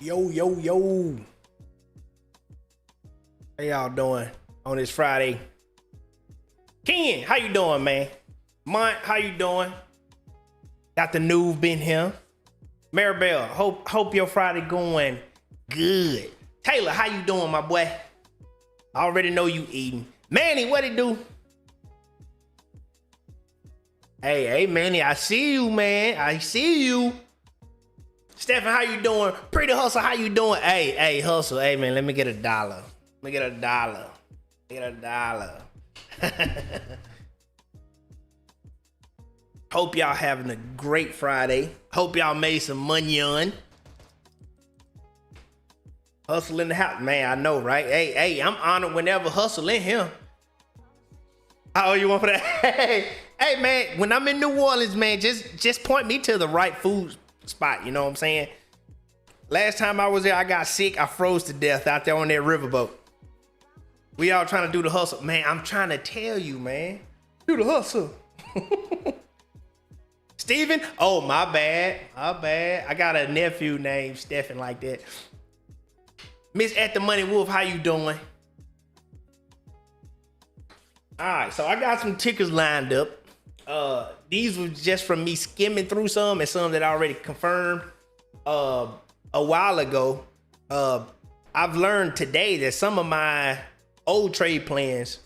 Yo, yo, yo. How y'all doing on this Friday? Ken, how you doing, man? Mont, how you doing? Got the noob been here. Maribel, hope your Friday going good. Taylor, how you doing, my boy? I already know you eating. Manny, what it do? Hey, Manny, I see you, man. I see you. Stephen, how you doing? Pretty Hustle, how you doing? Hey, Hustle. Hey, man, let me get $1. Let me get $1. Get $1. Hope y'all having a great Friday. Hope y'all made some money on. Hustle in the house. Man, I know, right? Hey, I'm honored whenever Hustle in here. How you want for that? Hey, man, when I'm in New Orleans, man, just point me to the right food spot. You know what I'm saying? Last time I was there, I got sick. I froze to death out there on that riverboat. We all trying to do the hustle. Man, I'm trying to tell you, man. Do the hustle. Steven? Oh, my bad. I got a nephew named Stephen like that. Miss At the Money Wolf, how you doing? All right, so I got some tickers lined up. These were just from me skimming through some and some that I already confirmed a while ago. I've learned today that some of my old trade plans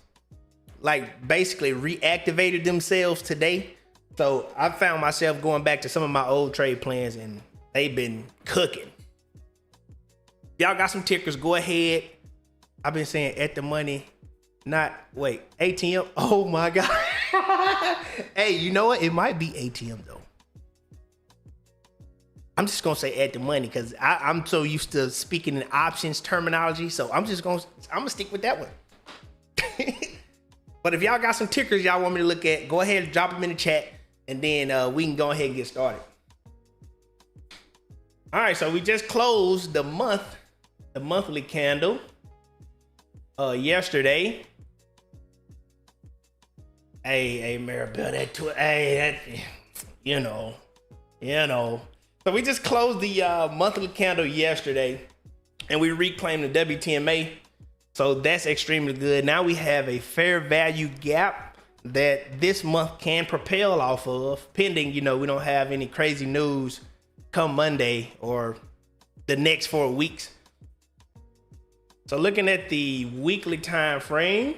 like basically reactivated themselves today. So I found myself going back to some of my old trade plans and they've been cooking. Y'all got some tickers, go ahead. I've been saying At the Money, ATM. Oh my God. Hey, you know what? It might be ATM though. I'm just gonna say At the Money because I'm so used to speaking in options terminology. So I'm gonna stick with that one. But if y'all got some tickers y'all want me to look at, go ahead and drop them in the chat and then we can go ahead and get started. All right, so we just closed the monthly candle yesterday. Hey, Maribel, you know. So we just closed the monthly candle yesterday and we reclaimed the WTMA. So that's extremely good. Now we have a fair value gap that this month can propel off of, pending, we don't have any crazy news come Monday or the next 4 weeks. So looking at the weekly time frame,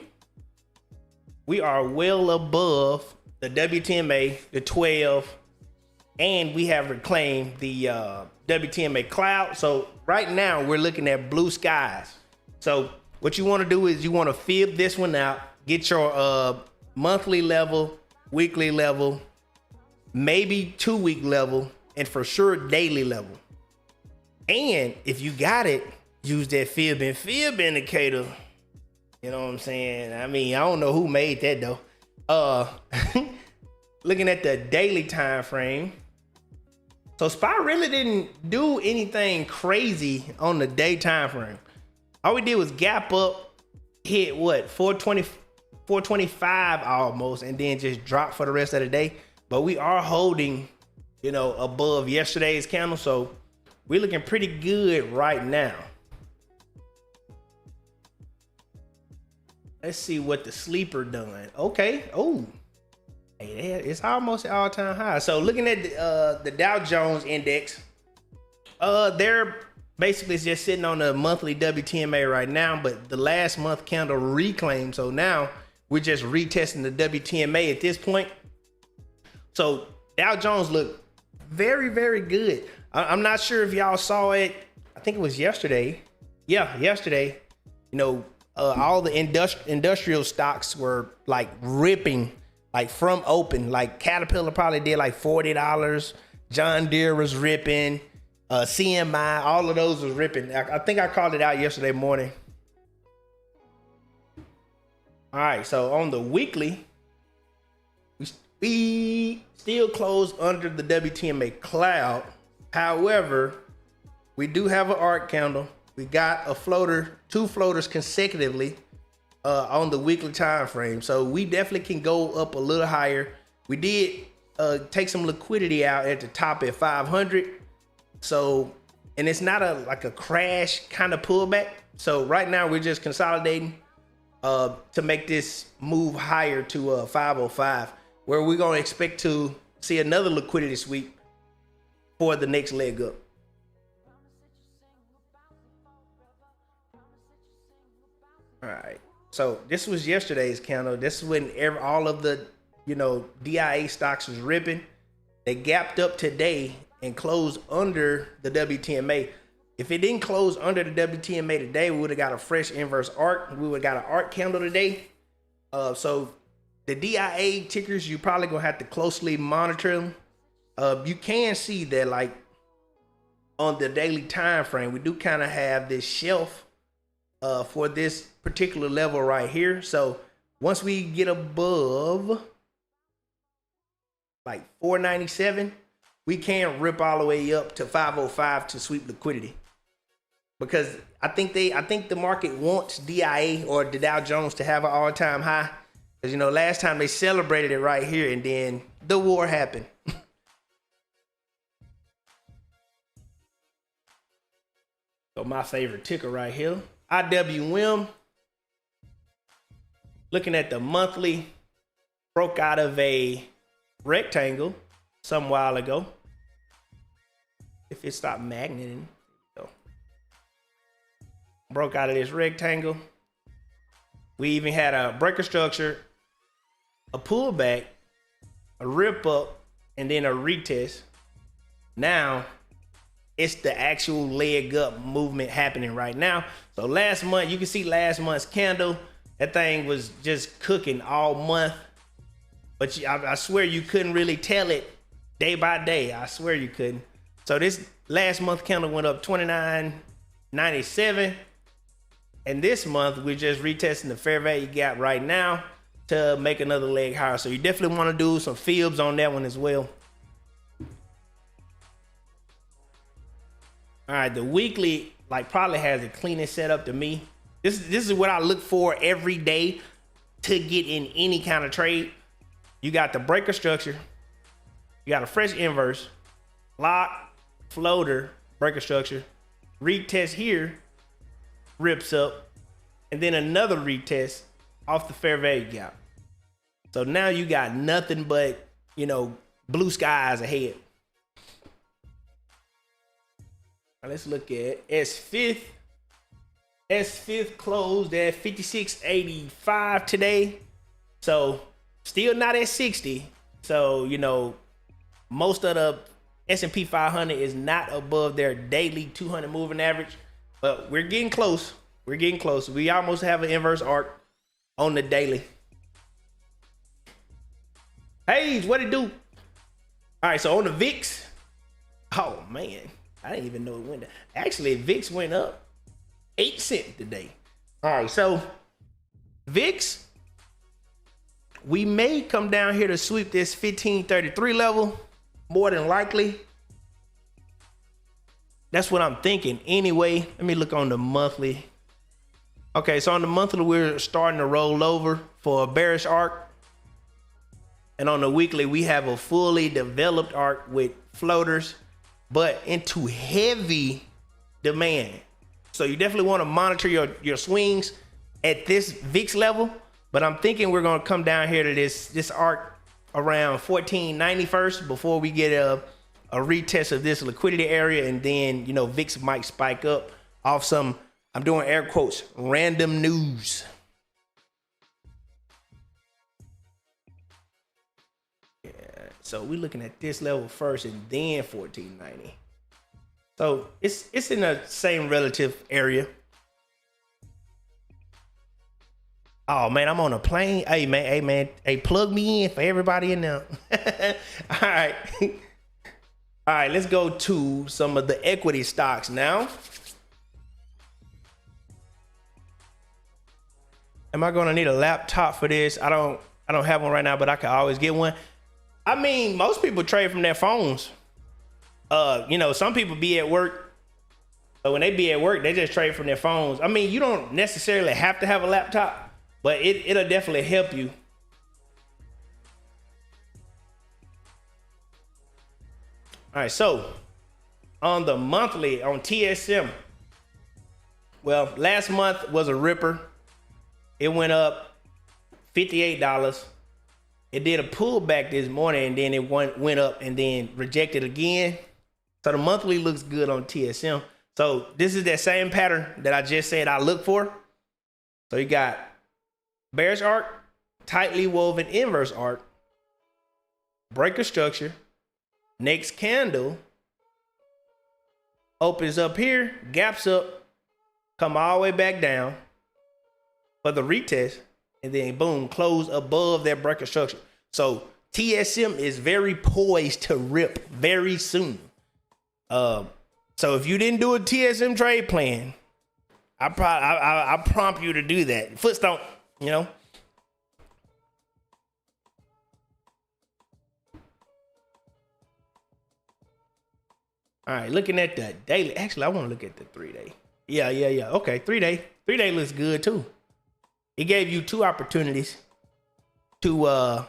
we are well above the WTMA, the 12, and we have reclaimed the WTMA cloud. So right now we're looking at blue skies. So what you want to do is you want to fib this one out, get your monthly level, weekly level, maybe 2-week level, and for sure daily level. And if you got it, use that fib indicator. You know what I'm saying? I mean, I don't know who made that though. Looking at the daily time frame. So SPY really didn't do anything crazy on the day time frame. All we did was gap up, hit what, 420, 425 almost, and then just drop for the rest of the day. But we are holding, above yesterday's candle. So we're looking pretty good right now. Let's see what the sleeper done. Okay. Oh, hey, it's almost an all-time high. So looking at the Dow Jones index, they're basically just sitting on a monthly WTMA right now, but the last month candle reclaimed. So now we're just retesting the WTMA at this point. So Dow Jones looked very, very good. I'm not sure if y'all saw it. I think it was yesterday. Yeah, yesterday. All the industrial stocks were like ripping, like from open. Like Caterpillar probably did like $40. John Deere was ripping. CMI, all of those was ripping. I think I called it out yesterday morning. All right, so on the weekly, we still closed under the WTMA cloud. However, we do have an arc candle. We got a floater, 2 floaters consecutively on the weekly time frame. So we definitely can go up a little higher. We did take some liquidity out at the top at 500. So and it's not like a crash kind of pullback. So right now we're just consolidating to make this move higher to 505, where we're gonna expect to see another liquidity sweep for the next leg up. All right, so this was yesterday's candle. This is when all of the DIA stocks was ripping. They gapped up today and closed under the WTMA. If it didn't close under the WTMA today, we would have got a fresh inverse arc. We would have got an arc candle today. So the DIA tickers, you probably gonna have to closely monitor them. You can see that, like, on the daily time frame, we do kind of have this shelf for this particular level right here. So once we get above like 497, we can rip all the way up to 505 to sweep liquidity, because I think the market wants DIA or the Dow Jones to have an all-time high, because last time they celebrated it right here and then the war happened. So my favorite ticker right here, IWM. Looking at the monthly, broke out of a rectangle some while ago. If it stopped magneting, broke out of this rectangle. We even had a breaker structure, a pullback, a rip up, and then a retest. Now it's the actual leg up movement happening right now. So last month, you can see last month's candle, that thing was just cooking all month. But I swear you couldn't really tell it day by day. I swear you couldn't. So this last month candle went up 29.97. And this month, we're just retesting the fair value gap right now to make another leg higher. So you definitely want to do some fibs on that one as well. All right, the weekly probably has the cleanest setup to me. This is what I look for every day to get in any kind of trade. You got the breaker structure, you got a fresh inverse, lock, floater, breaker structure, retest here, rips up, and then another retest off the fair value gap. So now you got nothing but blue skies ahead. Now let's look at S5th. S5th closed at 56.85 today. So still not at 60. So, most of the S&P 500 is not above their daily 200 moving average, but we're getting close. We're getting close. We almost have an inverse arc on the daily. Hey, what it do? All right, so on the VIX, oh man, I didn't even know it went down. Actually, VIX went up 8 cents today. All right, so VIX, we may come down here to sweep this 1533 level, more than likely. That's what I'm thinking anyway. Let me look on the monthly. Okay, so on the monthly, we're starting to roll over for a bearish arc. And on the weekly, we have a fully developed arc with floaters, but into heavy demand. So you definitely want to monitor your swings at this VIX level. But I'm thinking we're going to come down here to this arc around 1490 first before we get a retest of this liquidity area. And then, VIX might spike up off some, I'm doing air quotes, random news. Yeah, so we're looking at this level first and then 1490. So it's in the same relative area. Oh man, I'm on a plane. Hey man, plug me in for everybody in there. All right. All right, let's go to some of the equity stocks now. Am I gonna need a laptop for this? I don't have one right now, but I can always get one. I mean, most people trade from their phones. Some people be at work, but when they be at work, they just trade from their phones. I mean, you don't necessarily have to have a laptop, but it'll definitely help you. All right, so on the monthly on TSM. Well, last month was a ripper. It went up $58. It did a pullback this morning, and then it went up and then rejected again. So the monthly looks good on TSM. So this is that same pattern that I just said I look for. So you got bearish arc, tightly woven inverse arc, breaker structure, next candle, opens up here, gaps up, come all the way back down for the retest, and then boom, close above that breaker structure. So TSM is very poised to rip very soon. So if you didn't do a TSM trade plan, I prompt you to do that. Foot stomp, you know. All right, looking at the daily. Actually, I want to look at the 3-day. Yeah. Okay, 3-day. 3-day looks good too. It gave you two opportunities to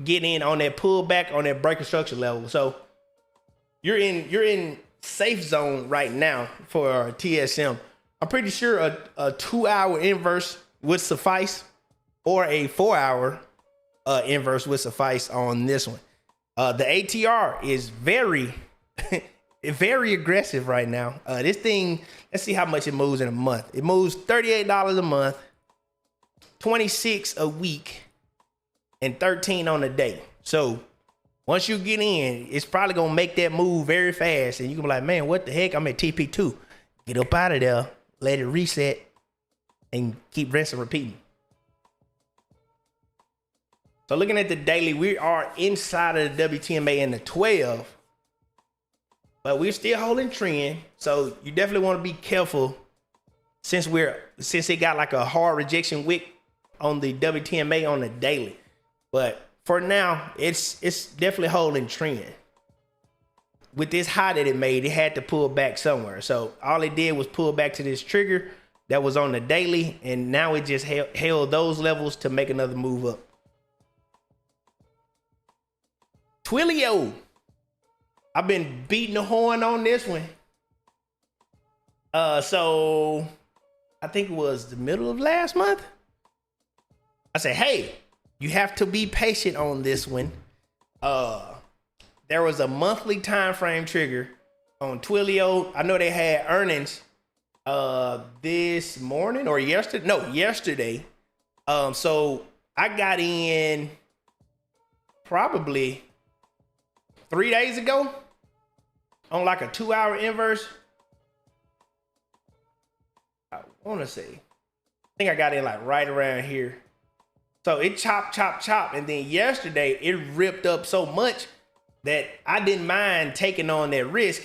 get in on that pullback on that breaker structure level. So you're in safe zone right now for TSM. I'm pretty sure a 2-hour inverse would suffice, or a 4-hour inverse would suffice on this one. The ATR is very very aggressive right now. This thing, let's see how much it moves in a month. It moves $38 a month, $26 a week, and $13 on a day. So once you get in, it's probably gonna make that move very fast, and you can be like, man, what the heck? I'm at TP2. Get up out of there, let it reset, and keep rinsing and repeating. So looking at the daily, we are inside of the WTMA in the 12. But we're still holding trend, so you definitely want to be careful since it got like a hard rejection wick on the WTMA on the daily. But for now, it's definitely holding trend. With this high that it made, it had to pull back somewhere. So all it did was pull back to this trigger that was on the daily, and now it just held those levels to make another move up. Twilio. I've been beating the horn on this one. So I think it was the middle of last month. I said, hey, you have to be patient on this one. There was a monthly time frame trigger on Twilio. I know they had earnings this morning or yesterday. No, yesterday. So I got in probably 3 days ago on like a 2-hour inverse. I want to say, I think I got in like right around here. So it chop, and then yesterday it ripped up so much that I didn't mind taking on that risk.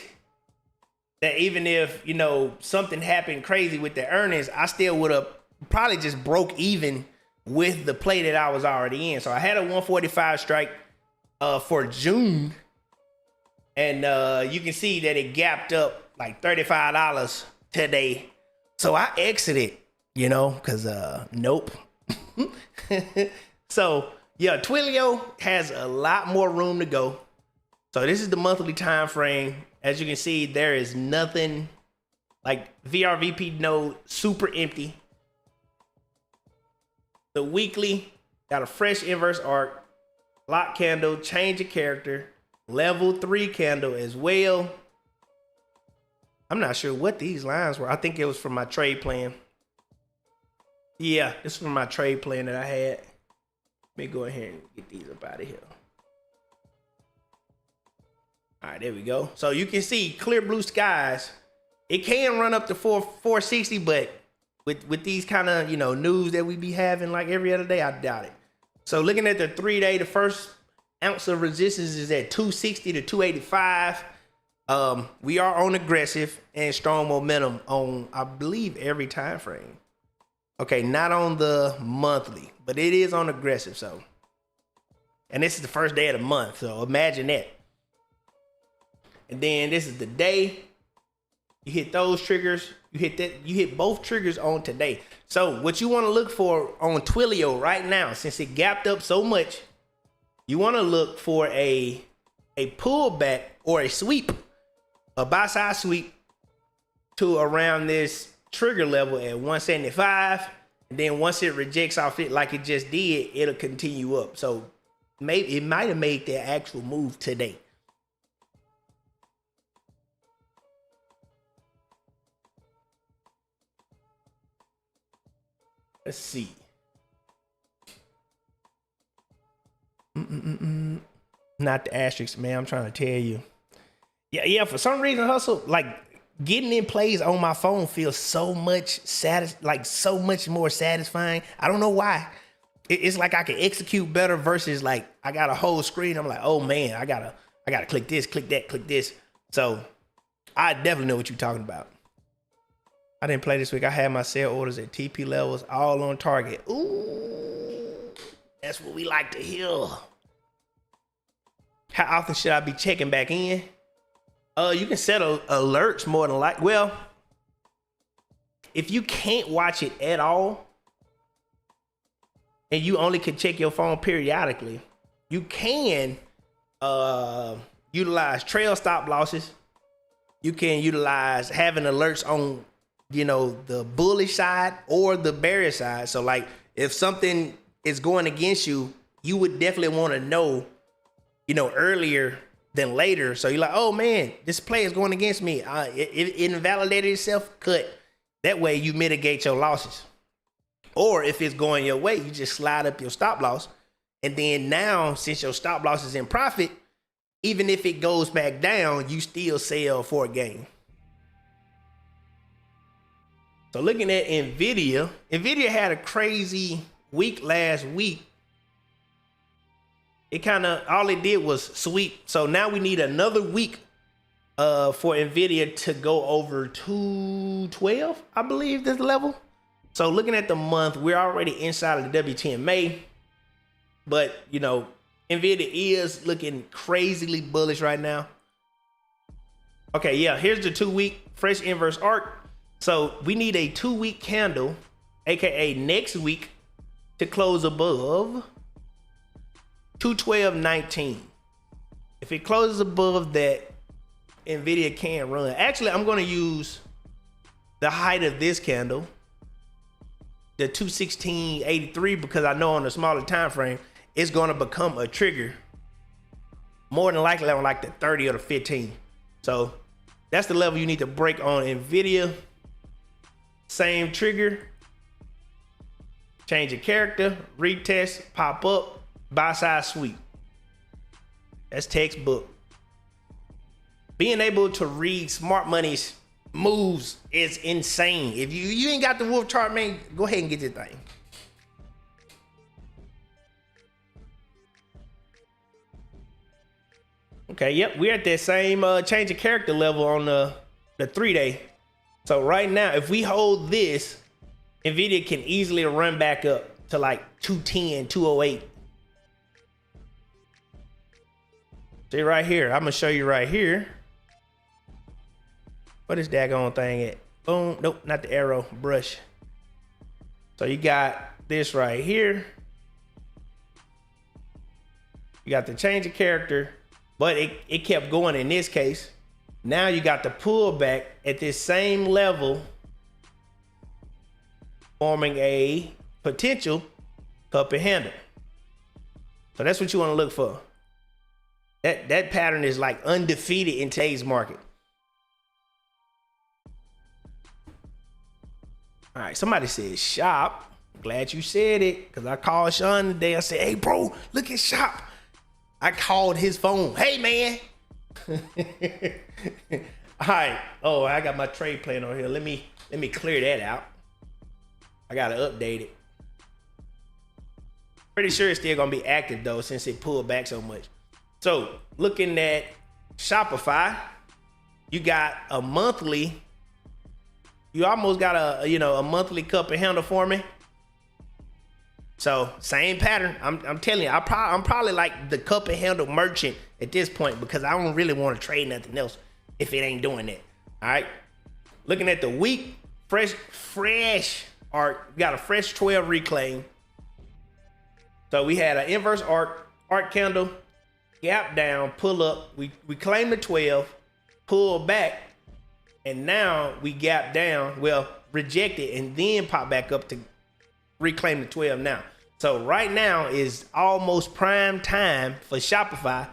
That even if, you know, something happened crazy with the earnings, I still would have probably just broke even with the play that I was already in. So I had a 145 strike for June. And you can see that it gapped up like $35 today. So I exited, you know, because nope. So yeah, Twilio has a lot more room to go. So this is the monthly time frame. As you can see, there is nothing like VRVP node, super empty. The weekly got a fresh inverse arc, lock candle, change of character, level 3 candle as well. I'm not sure what these lines were. I think it was from my trade plan. Yeah, this is from my trade plan that I had. Let me go ahead and get these up out of here. All right, there we go. So you can see clear blue skies. It can run up to 460, but with these kind of, you know, news that we be having like every other day, I doubt it. So looking at the 3-day, the first ounce of resistance is at 260 to 285. We are on aggressive and strong momentum on, I believe, every time frame. Okay, not on the monthly, but it is on aggressive. So, and this is the first day of the month, so imagine that. And then this is the day. You hit those triggers. You hit both triggers on today. So what you want to look for on Twilio right now, since it gapped up so much, you want to look for a pullback or a sweep a buy side sweep to around this trigger level at 175, and then once it rejects off it like it just did, it'll continue up. So maybe it might have made the actual move today. Let's see. Not the asterisk, man. I'm trying to tell you. Yeah. For some reason, hustle, like getting in plays on my phone feels so much so much more satisfying. I don't know why. It's like I can execute better versus like I got a whole screen. I'm like, oh man, I gotta click this, click that, click this. So I definitely know what you're talking about. I didn't play this week. I had my sell orders at TP levels, all on target. Ooh, that's what we like to hear. How often should I be checking back in? You can set alerts more than like. Well, if you can't watch it at all, and you only can check your phone periodically, you can utilize trail stop losses. You can utilize having alerts on, the bullish side or the bearish side. So like if something is going against you, you would definitely want to know, earlier than later. So you're like, oh man, this play is going against me. It invalidated itself, cut. That way you mitigate your losses. Or if it's going your way, you just slide up your stop loss. And then now, since your stop loss is in profit, even if it goes back down, you still sell for a gain. So looking at NVIDIA had a crazy week last week. It all it did was sweep. So now we need another week for NVIDIA to go over 212, I believe this level. So looking at the month, we're already inside of the WTMA, but NVIDIA is looking crazily bullish right now. Okay, yeah, here's the 2-week fresh inverse arc. So we need a 2-week candle, aka next week, to close above 212.19. If it closes above that, NVIDIA can run. Actually, I'm going to use the height of this candle, the 216.83, because I know on a smaller time frame, it's going to become a trigger more than likely on like the 30 or the 15. So that's the level you need to break on NVIDIA. Same trigger, change your character, retest, pop up, buy side sweep. That's textbook. Being able to read smart money's moves is insane. If you ain't got the wolf chart, man, go ahead and get this thing. Okay, yep, we're at that same change of character level on the 3-day. So right now, if we hold this, NVIDIA can easily run back up to like 210, 208. See right here, I'm gonna show you right here. What is daggone thing at? Boom, nope, not the arrow, brush. So you got this right here. You got the change of character, but it kept going in this case. Now you got the pullback at this same level, forming a potential cup and handle. So that's what you want to look for. That pattern is like undefeated in today's market. All right, somebody said shop. Glad you said it, because I called Sean today. I said, hey bro, look at shop. I called his phone. Hey man. All right. Oh, I got my trade plan on here. Let me clear that out. I gotta update it. Pretty sure it's still gonna be active though, since it pulled back so much. So looking at Shopify, you got a monthly. You almost got a monthly cup and handle for me. So same pattern. I'm telling you, I'm probably like the cup and handle merchant at this point, because I don't really want to trade nothing else if it ain't doing that. All right. Looking at the week, fresh arc. We got a fresh 12 reclaim. So we had an inverse arc candle, gap down, pull up. We claimed the 12. pull back, and now we gap down, well, reject it, and then pop back up to reclaim the 12 now. So right now is almost prime time for Shopify.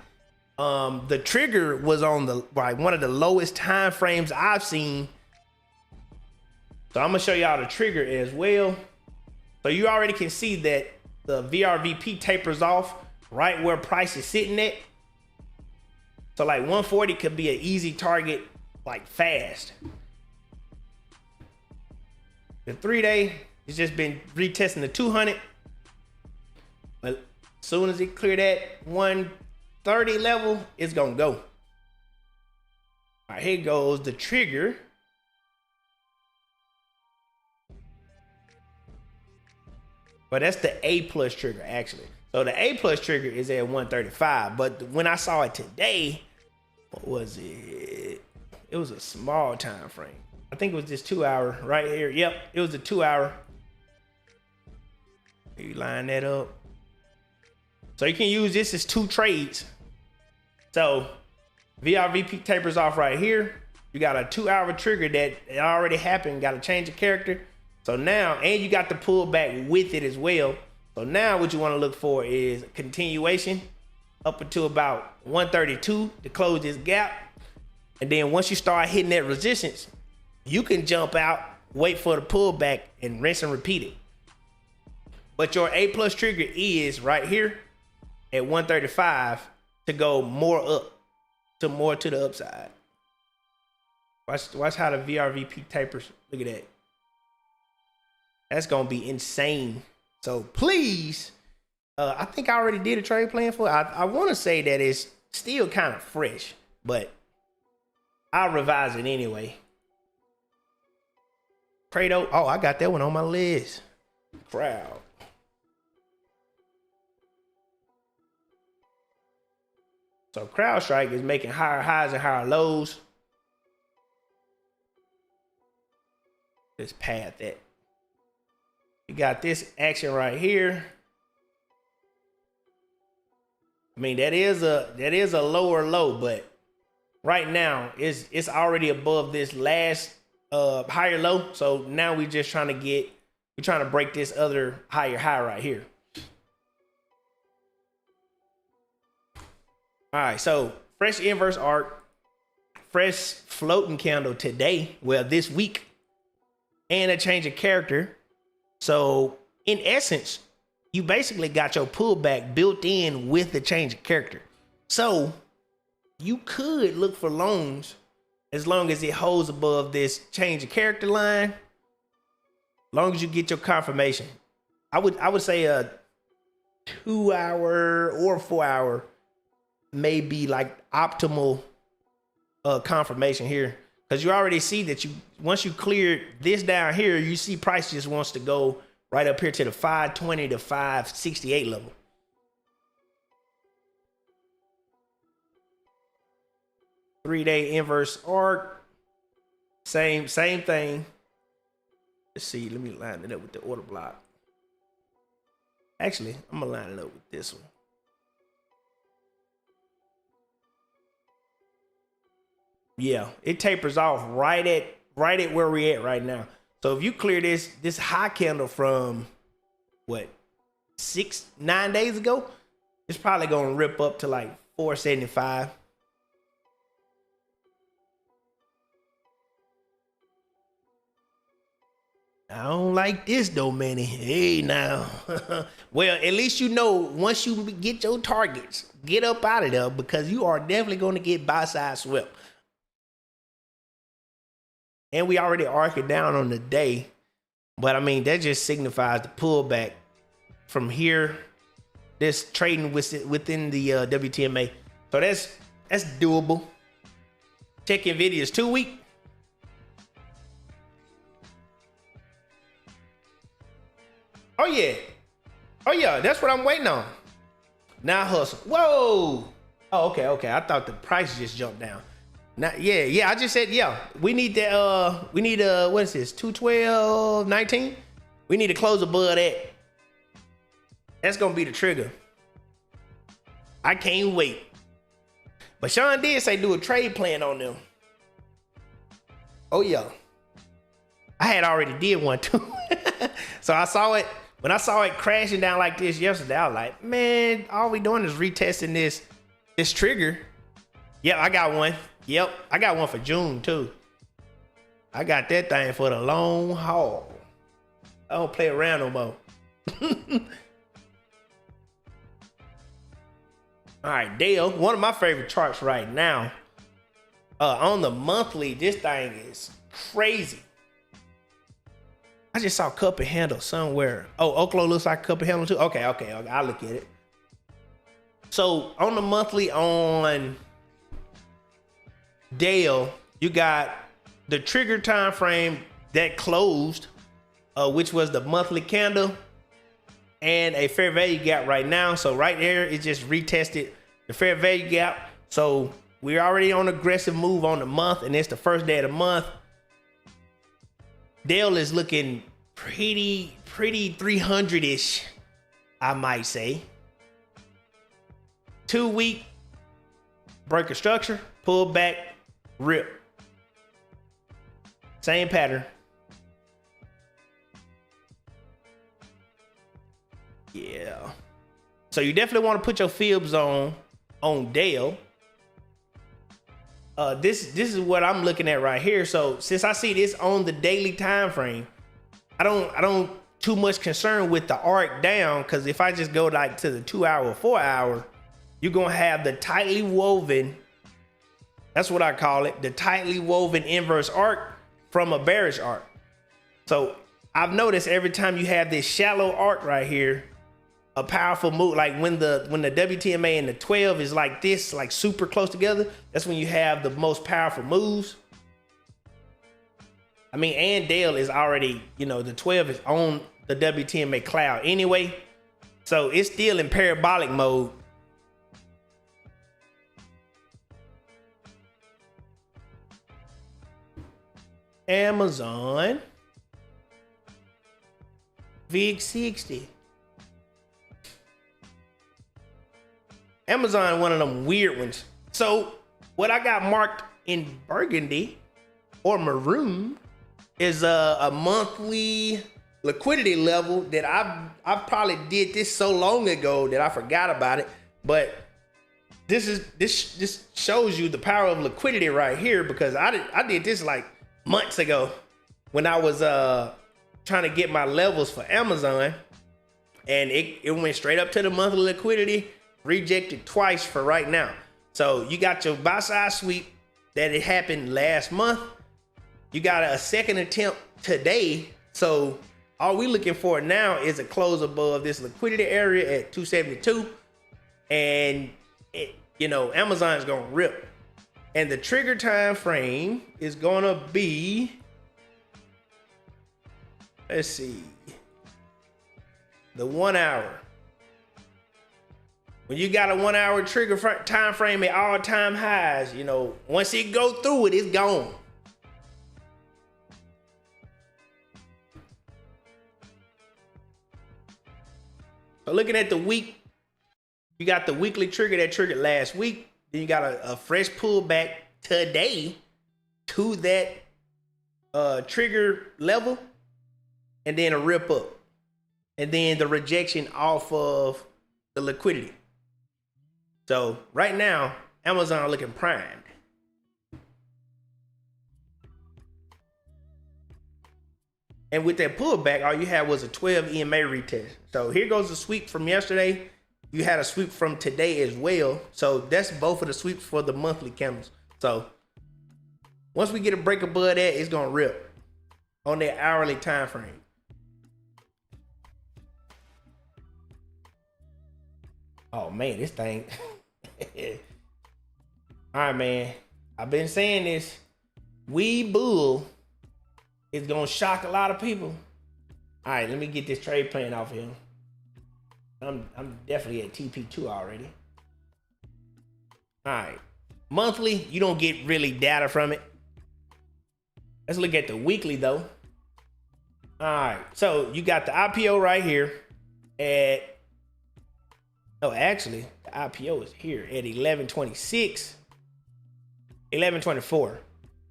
The trigger was on the one of the lowest time frames I've seen. So I'm gonna show y'all the trigger as well. So you already can see that the VRVP tapers off right where price is sitting at. So like 140 could be an easy target, like fast. The 3-day has just been retesting the 200. But as soon as it clear that 130 level, it's gonna go. All right, here goes the trigger. But that's the A plus trigger actually. So the A plus trigger is at 135. But when I saw it today, what was it? It was a small time frame. I think it was this 2 hour right here. Yep, it was a 2 hour. You line that up. So you can use this as 2 trades. So VRVP tapers off right here. You got a 2 hour trigger that it already happened. Got to change the character. So now, and you got the pullback with it as well. So now what you want to look for is a continuation up until about 132 to close this gap. And then once you start hitting that resistance, you can jump out, wait for the pullback, and rinse and repeat it. But your A plus trigger is right here at 135 to go more up, to more to the upside. Watch how the VRVP tapers. Look at that. That's gonna be insane. So please, I think I already did a trade plan for it. I want to say that it's still kind of fresh, but I'll revise it anyway. Creole. Oh, I got that one on my list. Crowd. So CrowdStrike is making higher highs and higher lows. Let's pad that. You got this action right here. I mean, that is a lower low, but right now it's already above this last higher low. So now we're just trying to break this other higher high right here. All right, so fresh inverse arc, fresh floating candle today, well, this week, and a change of character. So in essence, you basically got your pullback built in with the change of character. So you could look for longs as long as it holds above this change of character line. Long as you get your confirmation. I would say a 2 hour or 4 hour may be like optimal confirmation here. Because you already see that once you clear this down here, you see price just wants to go right up here to the 520 to 568 level. Three-day inverse arc, same thing. Let's see, let me line it up with the order block. Actually, I'm gonna line it up with this one. Yeah, it tapers off right at where we're at right now. So if you clear this high candle from what 9 days ago, it's probably gonna rip up to like 475. I don't like this though, Manny. Hey now. Well, at least you know once you get your targets, get up out of there, because you are definitely going to get buy side swept. And we already arced down on the day. But I mean, that just signifies the pullback from here. This trading within the WTMA. So that's doable. Check Nvidia's 2 week. Oh yeah, that's what I'm waiting on. Now hustle. Whoa. Oh, okay. I thought the price just jumped down. Now, yeah. I just said, yeah. We need that. We need what is this? 212.19. We need to close above that. That's gonna be the trigger. I can't wait. But Sean did say do a trade plan on them. Oh yeah. I had already did one too. So I saw it, when I saw it crashing down like this yesterday, I was like, man, all we doing is retesting this trigger. Yep, I got one. Yep, I got one for June too. I got that thing for the long haul. I don't play around no more. All right, Dale, one of my favorite charts right now. On the monthly, this thing is crazy. I just saw cup and handle somewhere. Oh, Oklo looks like cup and handle too. Okay, I'll look at it. So on the monthly on Dale, you got the trigger time frame that closed, which was the monthly candle, and a fair value gap right now. So right there, it just retested the fair value gap. So we're already on aggressive move on the month, and it's the first day of the month. Dale is looking pretty 300-ish, I might say. 2 week break of structure, pull back, rip. Same pattern. Yeah. So you definitely want to put your fibs on Dale. This is what I'm looking at right here. So since I see this on the daily time frame, I don't too much concern with the arc down, because if I just go like to the 2 hour, 4 hour, you're gonna have the tightly woven, that's what I call it, the tightly woven inverse arc from a bearish arc. So I've noticed every time you have this shallow arc right here, a powerful move, like when the WTMA and the 12 is like this, like super close together, that's when you have the most powerful moves. I mean, and Dale is already, the 12 is on the WTMA cloud anyway, so it's still in parabolic mode. Amazon VIG 60. Amazon, one of them weird ones. So what I got marked in burgundy or maroon is a monthly liquidity level that I probably did this so long ago that I forgot about it. But this shows you the power of liquidity right here, because I did this like months ago when I was trying to get my levels for Amazon, and it went straight up to the monthly liquidity, rejected twice for right now. So you got your buy side sweep that it happened last month. You got a second attempt today. So all we looking for now is a close above this liquidity area at 272, and Amazon's gonna rip. And the trigger time frame is gonna be, let's see, the 1 hour. When you got a 1 hour trigger time frame at all time highs, once it go through it, it's gone. So looking at the week, you got the weekly trigger that triggered last week. Then you got a fresh pullback today to that trigger level, and then a rip up, and then the rejection off of the liquidity. So right now, Amazon looking primed. And with that pullback, all you had was a 12 EMA retest. So here goes the sweep from yesterday. You had a sweep from today as well. So that's both of the sweeps for the monthly candles. So once we get a break above that, it's gonna rip on that hourly time frame. Oh man, this thing. All right, man. I've been saying this. We bull is gonna shock a lot of people. All right, let me get this trade plan off here. I'm definitely at TP2 already. All right, monthly, you don't get really data from it. Let's look at the weekly though. All right, so you got the IPO right here at, actually the IPO is here at 1126, 1124.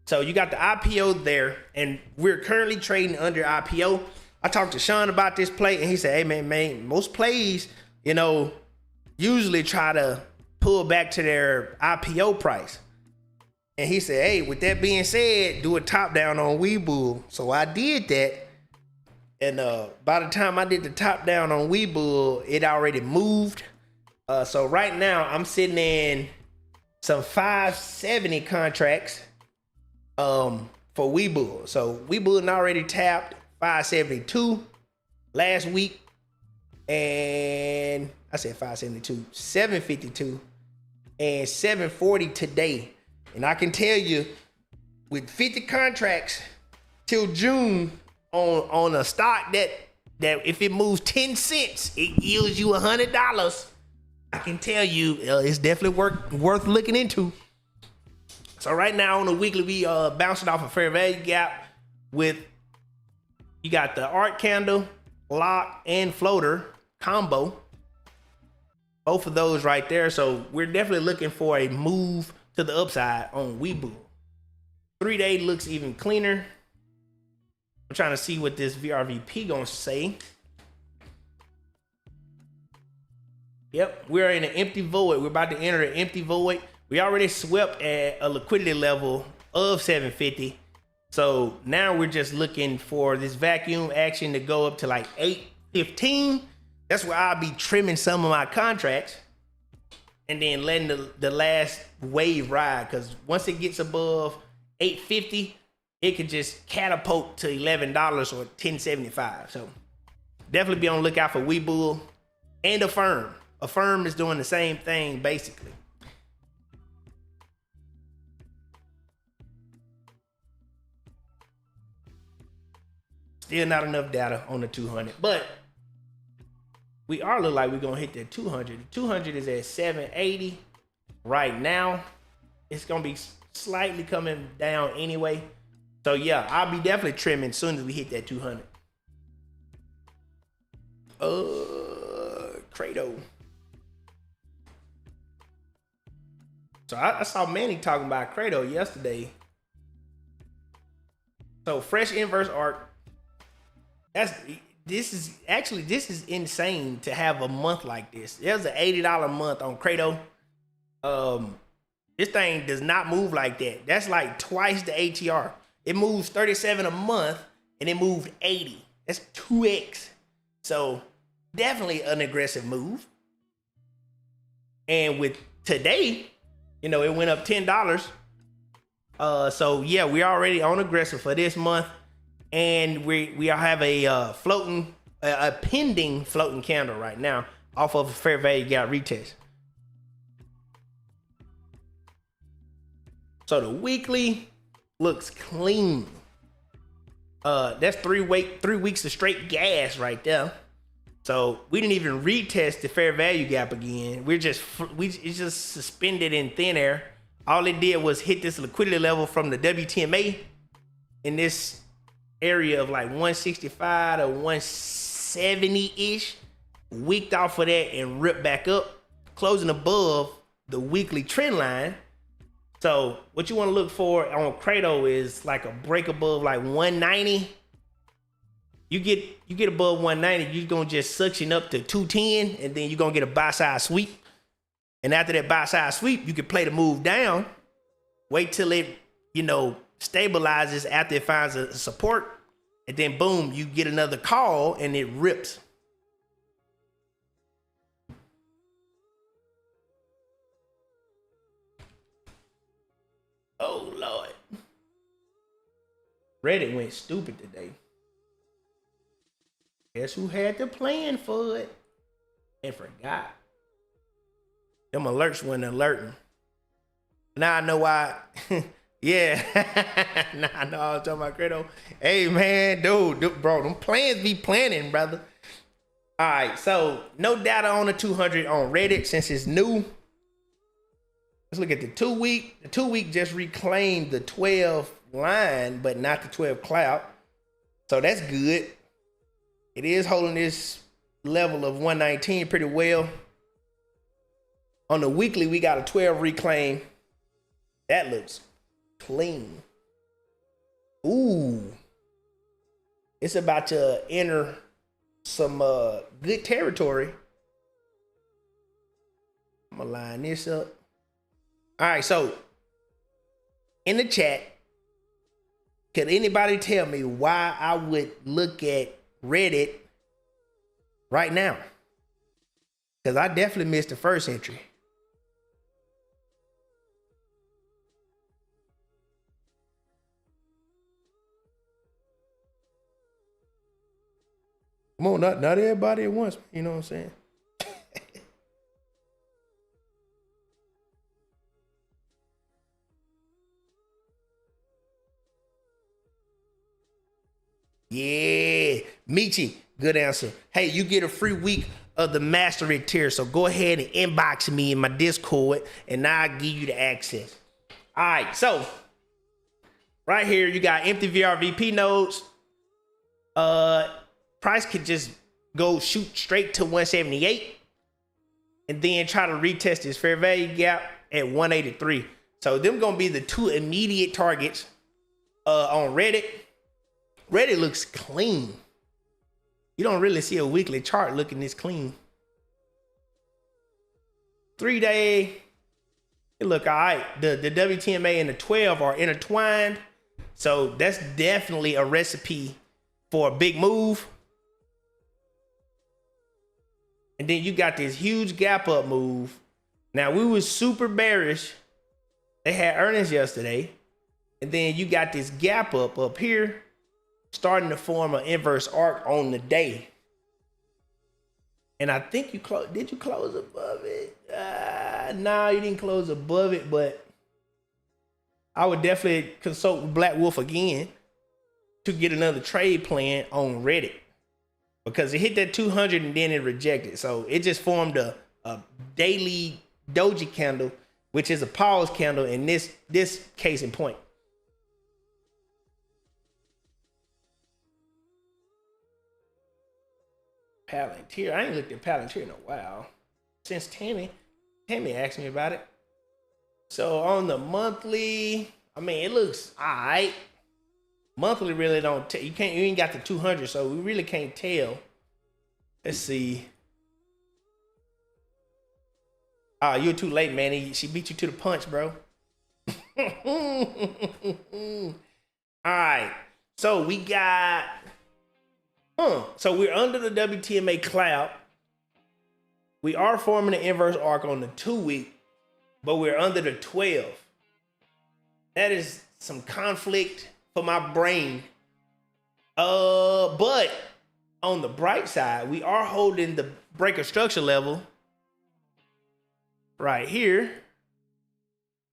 So you got the IPO there, and we're currently trading under IPO. I talked to Sean about this play, and he said, hey, man, most plays, usually try to pull back to their IPO price. And he said, hey, with that being said, do a top down on Webull. So I did that. And by the time I did the top down on Webull, it already moved. So right now I'm sitting in some 570 contracts for Webull. So Webull already tapped 572 last week. And I said 572, 752 and 740 today. And I can tell you, with 50 contracts till June on a stock that if it moves 10 cents, it yields you $100. I can tell you it's definitely worth looking into. So right now on the weekly, we bouncing off a fair value gap with, you got the arc candle, lock, and floater combo. Both of those right there. So we're definitely looking for a move to the upside on Webull. 3-day looks even cleaner. I'm trying to see what this VRVP gonna say. Yep, we're in an empty void. We're about to enter an empty void. We already swept at a liquidity level of 750. So now we're just looking for this vacuum action to go up to like 815. That's where I'll be trimming some of my contracts and then letting the last wave ride. Because once it gets above 850, it could just catapult to $11 or $10.75. So definitely be on the lookout for Webull and Affirm. Affirm is doing the same thing basically. Still not enough data on the 200, but we are look like we're gonna hit that 200. The 200 is at 780 right now. It's gonna be slightly coming down anyway. So yeah, I'll be definitely trimming as soon as we hit that 200. Creole. So I saw Manny talking about Creole yesterday. So fresh inverse arc. This is insane to have a month like this. There's an $80 month on Creole. This thing does not move like that. That's like twice the ATR. It moves 37 a month and it moved 80. That's 2x. So definitely an aggressive move. And with today, it went up $10. So yeah, we're already on aggressive for this month. And we have a pending floating candle right now off of a fair value gap retest. So the weekly looks clean. That's 3 weeks of straight gas right there. So we didn't even retest the fair value gap again. It's just suspended in thin air. All it did was hit this liquidity level from the WTMA in this area of like 165 to 170-ish. Weaked off of that and ripped back up, closing above the weekly trend line. So what you want to look for on Creole is like a break above like 190. You get above 190, you're gonna just suction up to 210, and then you're gonna get a buy side sweep. And after that buy side sweep, you can play the move down. Wait till it, stabilizes after it finds a support, and then boom, you get another call and it rips. Oh Lord. Reddit went stupid today. Guess who had the plan for it and forgot? Them alerts weren't alerting. Now I know why. Yeah. Now I know I was talking about Creole. Hey man, dude, bro, them plans be planning, brother. All right, so no data on the 200 on Reddit since it's new. Let's look at the 2 week. The 2 week just reclaimed the 12 line, but not the 12 cloud. So that's good. It is holding this level of 119 pretty well. On the weekly, we got a 12 reclaim. That looks clean. Ooh, it's about to enter some good territory. I'm gonna line this up. All right, so in the chat, could anybody tell me why I would look at Reddit right now? Because I definitely missed the first entry. Come on, not everybody at once. You know what I'm saying? Yeah, Michi, good answer. Hey, you get a free week of the mastery tier, so go ahead and inbox me in my Discord, and I'll give you the access. All right, so right here you got empty VRVP nodes. Price could just go shoot straight to 178, and then try to retest his fair value gap at 183. So them gonna be the two immediate targets on Reddit. Reddit looks clean. You don't really see a weekly chart looking this clean. 3 day, it look all right. The WTMA and the 12 are intertwined. So that's definitely a recipe for a big move. And then you got this huge gap up move. Now we was super bearish. They had earnings yesterday. And then you got this gap up here, starting to form an inverse arc on the day. And I think you close. Did you close above it? No, you didn't close above it, but I would definitely consult with Black Wolf again to get another trade plan on Reddit, because it hit that 200 and then it rejected. So it just formed a daily doji candle, which is a pause candle in this case in point. Palantir. I ain't looked at Palantir in a while. Since Tammy asked me about it. So on the monthly, I mean, it looks all right. Monthly really don't you ain't got the 200, so we really can't tell. Let's see. You're too late, man. She beat you to the punch, bro. All right. So we got so we're under the WTMA cloud. We are forming an inverse arc on the 2 week, but we're under the 12. That is some conflict for my brain. But on the bright side, we are holding the breaker structure level right here.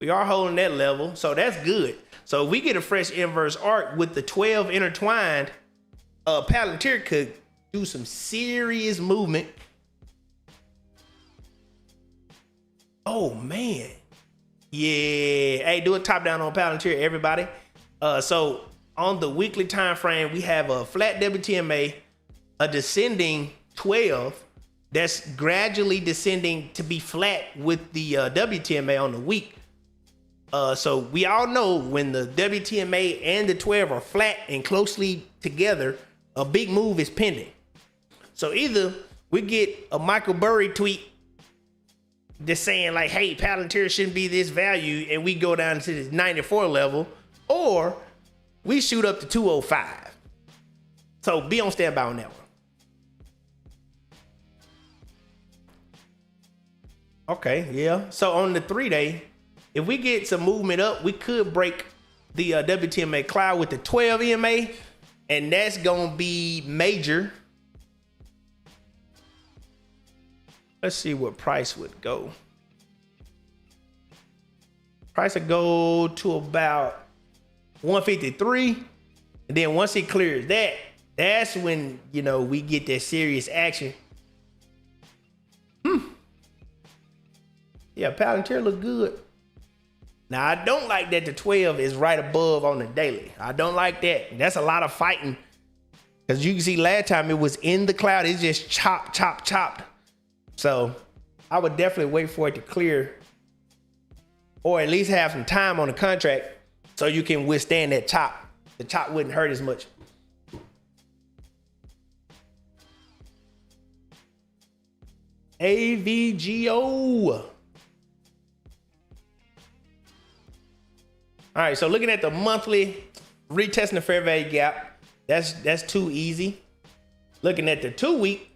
We are holding that level, so that's good. So if we get a fresh inverse arc with the 12 intertwined, Palantir could do some serious movement. Oh man, yeah. Hey, do a top down on Palantir, everybody. So on the weekly time frame, we have a flat WTMA, a descending 12 that's gradually descending to be flat with the WTMA on the week. So we all know when the WTMA and the 12 are flat and closely together, a big move is pending. So either we get a Michael Burry tweet just saying like, hey, Palantir shouldn't be this value, and we go down to this 94 level, or we shoot up to 205. So be on standby on that one. Okay, yeah. So on the 3 day, if we get some movement up, we could break the WTMA cloud with the 12 EMA, and that's gonna be major. Let's see what price would go. Price would go to about 153, and then once it clears that, that's when, you know, we get that serious action. Yeah, Palantir look good. Now, I don't like that the 12 is right above on the daily. I don't like that. That's a lot of fighting. Because you can see last time it was in the cloud. It's just chopped. So I would definitely wait for it to clear, or at least have some time on the contract so you can withstand that chop. the chop wouldn't hurt as much. AVGO. All right, so looking at the monthly, retesting the fair value gap, that's too easy. Looking at the 2 week,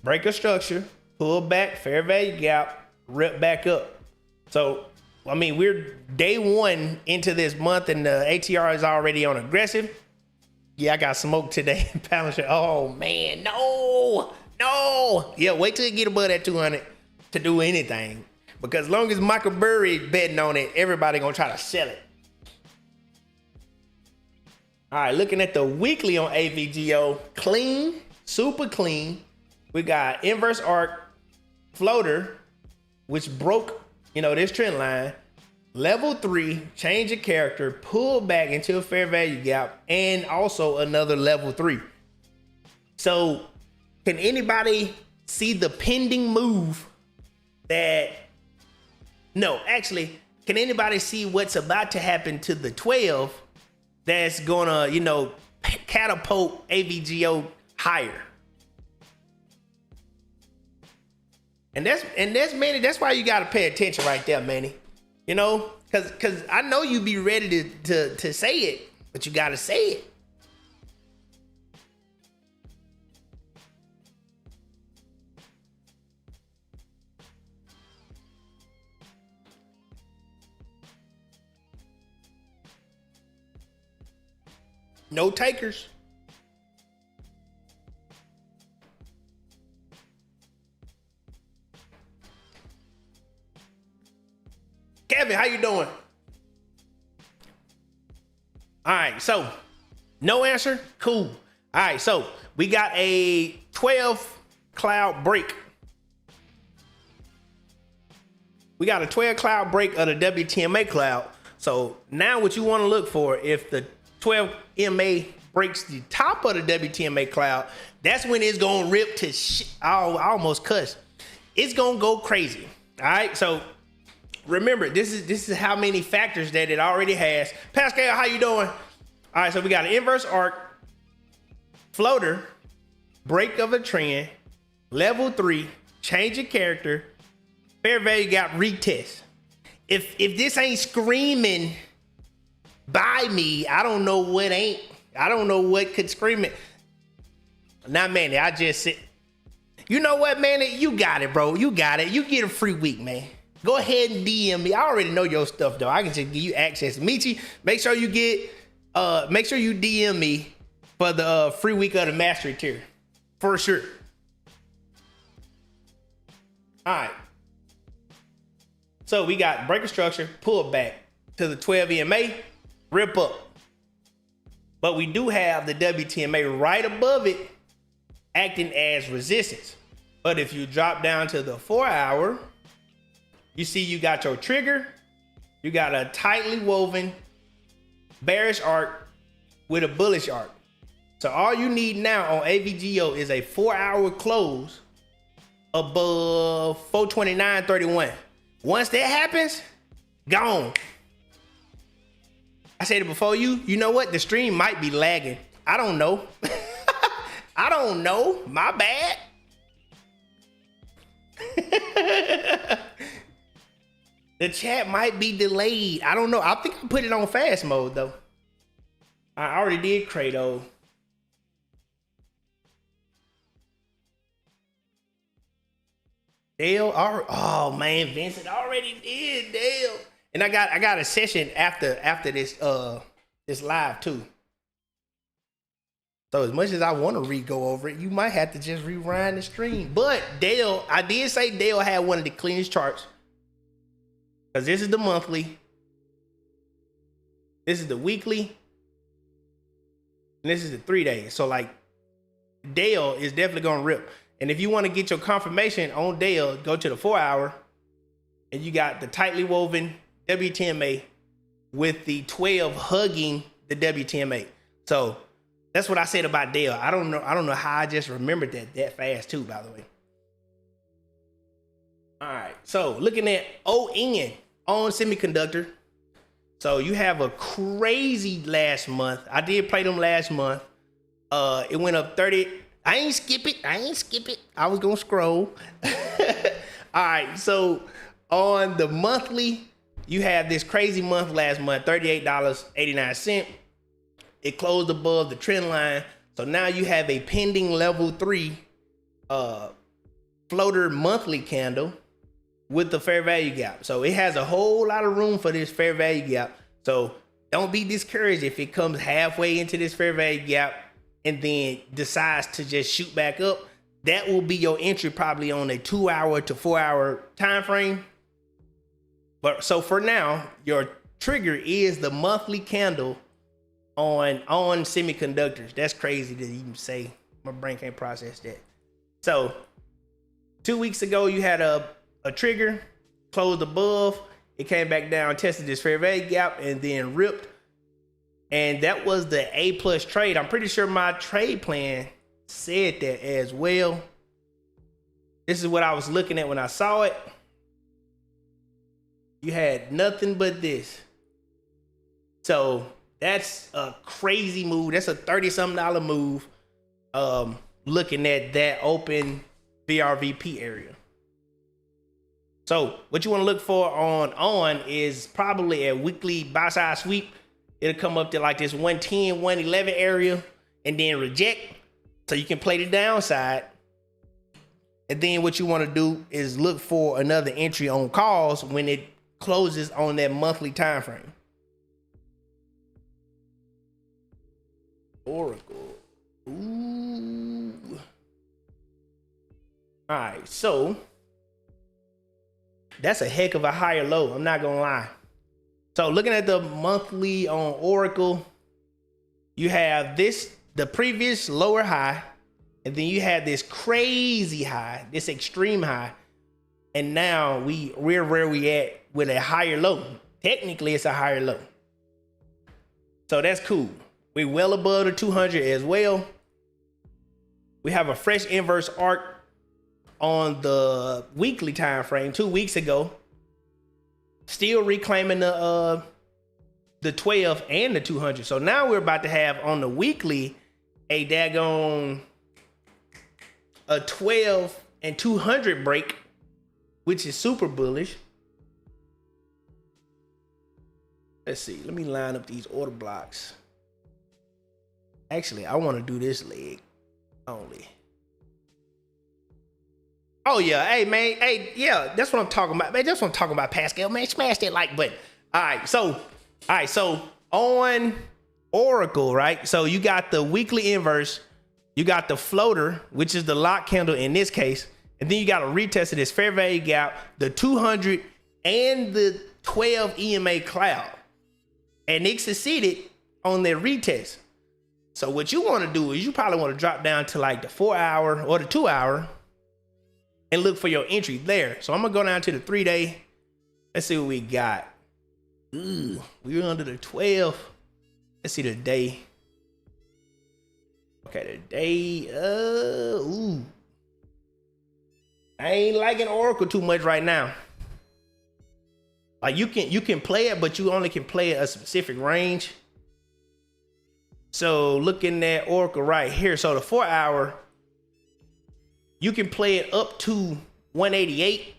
break a structure, pull back, fair value gap, rip back up. So, I mean, we're day 1 into this month and the ATR is already on aggressive. Yeah, I got smoked today. Oh man, no. Yeah, wait till you get above that 200 to do anything. Because as long as Michael Burry betting on it, everybody gonna try to sell it. All right, looking at the weekly on AVGO, clean, super clean. We got inverse arc, floater, which broke, this trend line. Level 3, change of character, pull back into a fair value gap, and also another level 3. So can anybody see the pending move can anybody see what's about to happen to the 12 that's gonna, catapult AVGO higher? And that's Manny, that's why you gotta pay attention right there, Manny. Cause I know you be ready to say it, but you gotta say it. No takers. Kevin, how you doing? All right, so no answer. Cool. All right, so we got a 12 cloud break. We got a 12 cloud break of the WTMA cloud. So now what you want to look for, if the 12 MA breaks the top of the WTMA cloud, that's when it's gonna rip to I almost cussed. It's gonna go crazy. All right, so remember, this is how many factors that it already has. Pascal, how you doing? All right, so we got an inverse arc, floater, break of a trend, level 3, change of character, fair value gap retest. If this ain't screaming by me, I don't know what ain't. I don't know what could scream it. Now, Manny, I just said, you know what, Manny? You got it, bro. You got it. You get a free week, man. Go ahead and DM me. I already know your stuff, though. I can just give you access. Michi, make sure you DM me for the free week of the mastery tier. For sure. All right. So we got breaker structure, pull back to the 12 EMA, rip up. But we do have the WTMA right above it acting as resistance. But if you drop down to the 4 hour, you see you got your trigger, you got a tightly woven bearish arc with a bullish arc. So all you need now on AVGO is a 4 hour close above 429.31. Once that happens, gone. I said it before you know what? The stream might be lagging. I don't know. I don't know. My bad. The chat might be delayed. I don't know. I think I put it on fast mode though. I already did Creole. Dale, oh man, Vincent already did Dale. And I got a session after this live too. So as much as I want to go over it, you might have to just rewind the stream. But Dale, I did say Dale had one of the cleanest charts. Because this is the monthly. This is the weekly. And this is the 3 days. So like Dale is definitely gonna rip. And if you want to get your confirmation on Dale, go to the 4 hour and you got the tightly woven WTMA with the 12 hugging the WTMA. So that's what I said about Dale. I don't know how I just remembered that fast too, by the way. All right, so looking at ON on semiconductor. So you have a crazy last month. I did play them last month. It went up 30. I ain't skip it. I was gonna scroll. All right, so on the monthly, you have this crazy month last month, $38.89. It closed above the trend line. So now you have a pending level 3 floater monthly candle with the fair value gap. So it has a whole lot of room for this fair value gap. So don't be discouraged if it comes halfway into this fair value gap and then decides to just shoot back up. That will be your entry probably on a 2 hour to 4 hour time frame. But so for now, your trigger is the monthly candle on semiconductors. That's crazy to even say. My brain can't process that. So 2 weeks ago, you had a trigger, closed above. It came back down, tested this fair value gap, and then ripped. And that was the A+ trade. I'm pretty sure my trade plan said that as well. This is what I was looking at when I saw it. You had nothing but this. So that's a crazy move. That's a $30-something move. Looking at that open VRVP area. So what you want to look for on is probably a weekly buy side sweep. It'll come up to like this 110, 111 area and then reject. So you can play the downside. And then what you want to do is look for another entry on calls when it closes on that monthly time frame. Oracle. Ooh. All right, so that's a heck of a higher low. I'm not gonna lie. So looking at the monthly on Oracle, you have this, the previous lower high, and then you have this crazy high, this extreme high, and now we're where we at with a higher low. Technically, it's a higher low. So that's cool. We're well above the 200 as well. We have a fresh inverse arc on the weekly time frame 2 weeks ago. Still reclaiming the 12 and the 200. So now we're about to have on the weekly a daggone a 12 and 200 break, which is super bullish. Let's see. Let me line up these order blocks. Actually, I want to do this leg only. Oh yeah, hey man, hey yeah, that's what I'm talking about, man. That's what I'm talking about, Pascal, man. Smash that like button. All right, so on Oracle, right? So you got the weekly inverse, you got the floater, which is the lock candle in this case, and then you got to retest of this fair value gap, the 200 and the 12 EMA cloud, and it succeeded on their retest. So what you want to do is you probably want to drop down to like the 4 hour or the 2 hour and look for your entry there. So I'm gonna go down to the 3 day. Let's see what we got. Ooh, we're under the 12. Let's see the day. Okay, the day. Ooh. I ain't liking Oracle too much right now. Like you can play it, but you only can play a specific range. So looking at Oracle right here. So the 4 hour, you can play it up to 188.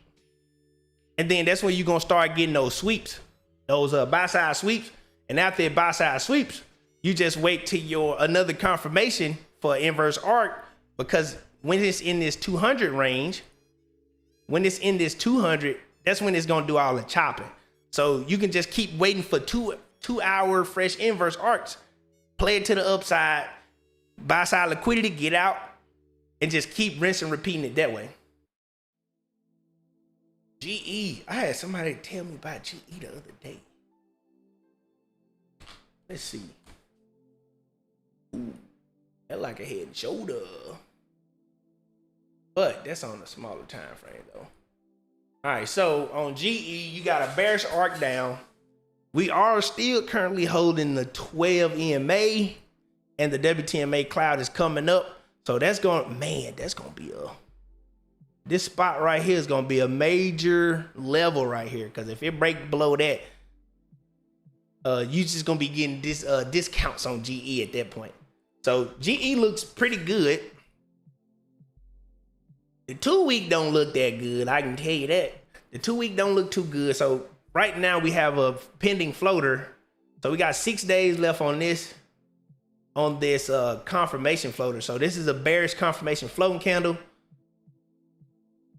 And then that's when you're going to start getting those sweeps, those buy side sweeps. And after it buy side sweeps, you just wait till your another confirmation for inverse arc, because when it's in this 200 range, when it's in this 200, that's when it's going to do all the chopping. So you can just keep waiting for two hour fresh inverse arcs, play it to the upside, buy side liquidity, get out, and just keep rinsing, repeating it that way. GE. I had somebody tell me about GE the other day. Let's see. Ooh, that like a head and shoulder. But that's on a smaller time frame though. All right, so on GE, you got a bearish arc down. We are still currently holding the 12 EMA, and the WTMA cloud is coming up. So that's going to be this spot right here is going to be a major level right here. Because if it breaks below that, you just gonna be getting discounts on GE at that point. So GE looks pretty good. The 2 week don't look that good. I can tell you that. The 2 week don't look too good. So right now we have a pending floater. So we got 6 days left on this confirmation floater. So this is a bearish confirmation floating candle.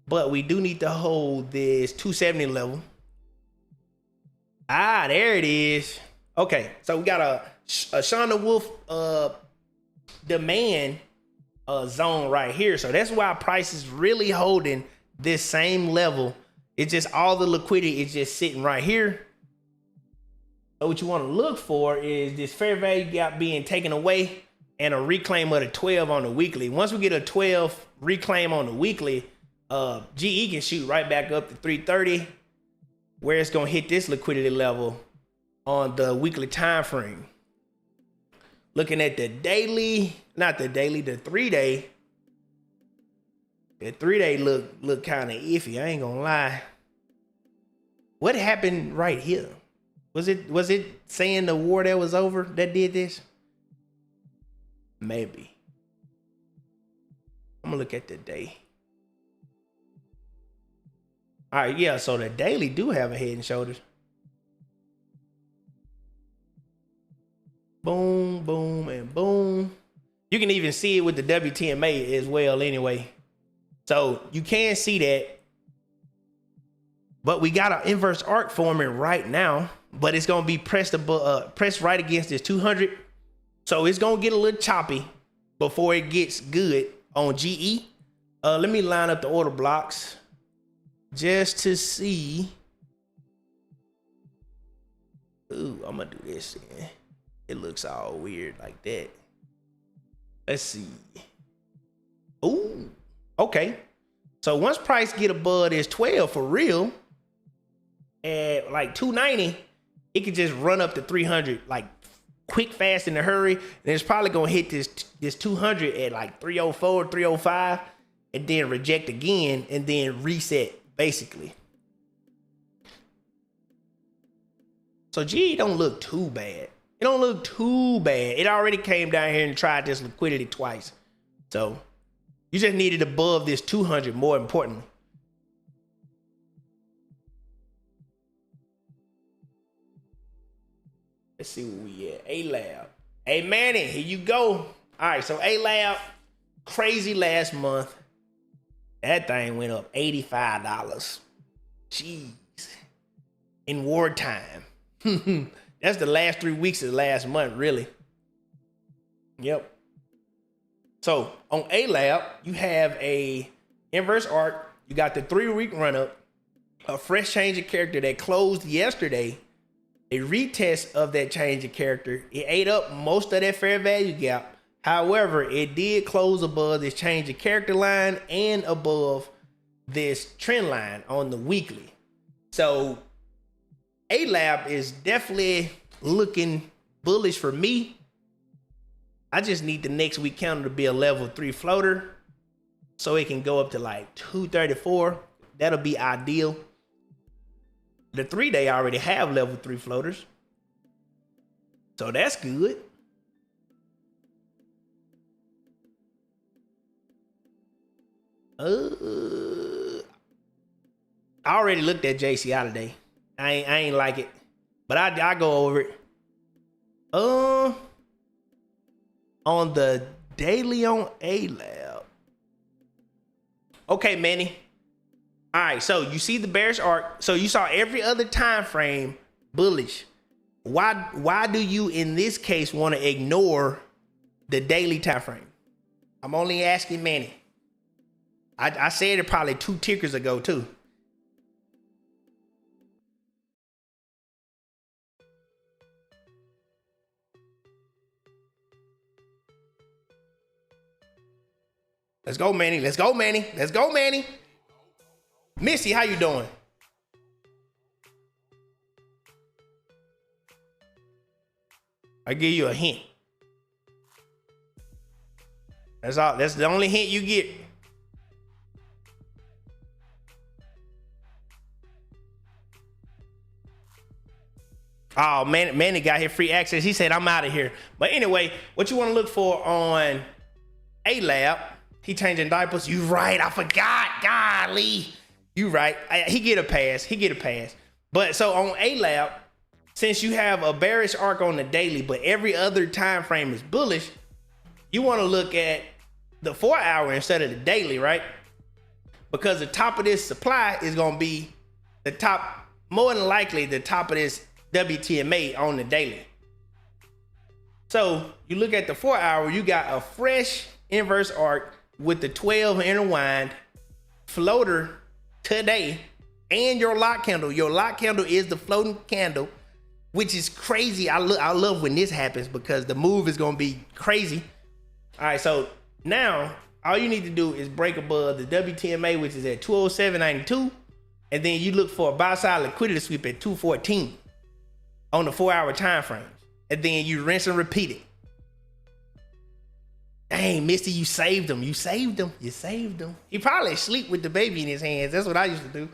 But we do need to hold this 270 level. Ah, there it is. Okay, so we got a Shonda Wolf demand zone right here. So that's why price is really holding this same level. It's just all the liquidity is just sitting right here. So what you want to look for is this fair value gap being taken away and a reclaim of the 12 on the weekly. Once we get a 12 reclaim on the weekly, GE can shoot right back up to 330, where it's gonna hit this liquidity level on the weekly time frame. Looking at the daily, not the daily, the 3-day. The 3-day look kind of iffy. I ain't gonna lie. What happened right here? Was it saying the war that was over that did this? Maybe. I'm gonna look at the day. All right, yeah, so the daily do have a head and shoulders. Boom, boom, and boom. You can even see it with the WTMA as well anyway. So you can see that. But we got an inverse arc forming right now, but it's gonna be pressed right against this 200. So it's gonna get a little choppy before it gets good on GE. Let me line up the order blocks just to see. Ooh, I'm gonna do this then. It looks all weird like that. Let's see. Ooh, okay. So once price get above this 12 for real, at like 290, it could just run up to 300 like quick, fast, in a hurry. And it's probably gonna hit this 200 at like 304, 305, and then reject again and then reset basically. So GE don't look too bad. It don't look too bad. It already came down here and tried this liquidity twice. So you just need it above this 200 more importantly. Let's see where we at. A-Lab. Hey, Manny, here you go. All right, so A-Lab, crazy last month. That thing went up $85. Jeez. In wartime. That's the last 3 weeks of the last month, really. Yep. So on A-Lab, you have a inverse arc. You got the 3-week run up, a fresh change of character that closed yesterday, a retest of that change of character. It ate up most of that fair value gap. However, it did close above this change of character line and above this trend line on the weekly. So A-Lab is definitely looking bullish for me. I just need the next week counter to be a level 3 floater so it can go up to like 234. That'll be ideal. The 3-day already have level 3 floaters, so that's good. I already looked at JCI today. I ain't like it, but I go over it. On the daily on A-Lab. Okay, Manny. All right, so you see the bearish arc. So you saw every other time frame bullish. Why do you in this case want to ignore the daily time frame? I'm only asking Manny. I said it probably 2 tickers ago too. Let's go, Manny. Let's go, Manny. Let's go, Manny. Missy, how you doing? I give you a hint. That's all. That's the only hint you get. Oh, man, Manny got here free access. He said, I'm out of here. But anyway, what you want to look for on A-Lab, he changing diapers. You right. I forgot. Golly. You right. He get a pass. He get a pass. But so on A-Lab, since you have a bearish arc on the daily, but every other time frame is bullish, you want to look at the 4 hour instead of the daily, right? Because the top of this supply is going to be the top, more than likely, the top of this WTMA on the daily. So you look at the 4 hour, you got a fresh inverse arc with the 12 intertwined floater today and your lock candle. Your lock candle is the floating candle, which is crazy. I love when this happens because the move is going to be crazy. All right, so now all you need to do is break above the WTMA, which is at 207.92, and then you look for a buy side liquidity sweep at 214 on the 4 hour time frame, and then you rinse and repeat it. Dang, Misty, you saved him. You saved him. You saved him. He probably asleep with the baby in his hands. That's what I used to do.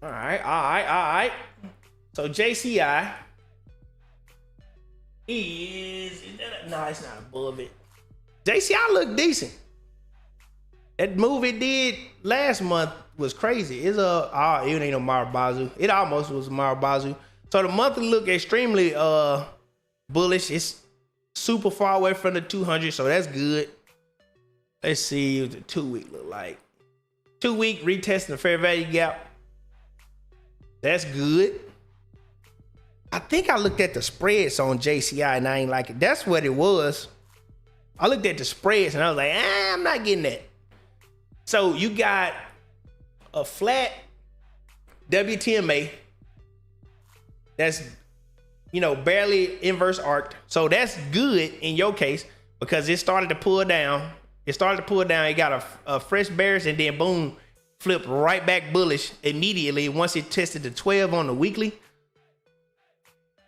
All right. So JCI no, it's not above it. JCI look decent. That move it did last month was crazy. It ain't no Marabazu. It almost was a Marabazu. So the monthly look extremely bullish. It's super far away from the 200, so that's good. Let's see what the 2 week look like. 2 week retesting the fair value gap. That's good. I think I looked at the spreads on JCI and I ain't like it. That's what it was. I looked at the spreads and I was like, I'm not getting that. So you got a flat WTMA that's, barely inverse arced. So that's good in your case because it started to pull down. It got a fresh bearish and then boom, flipped right back bullish immediately once it tested the 12 on the weekly.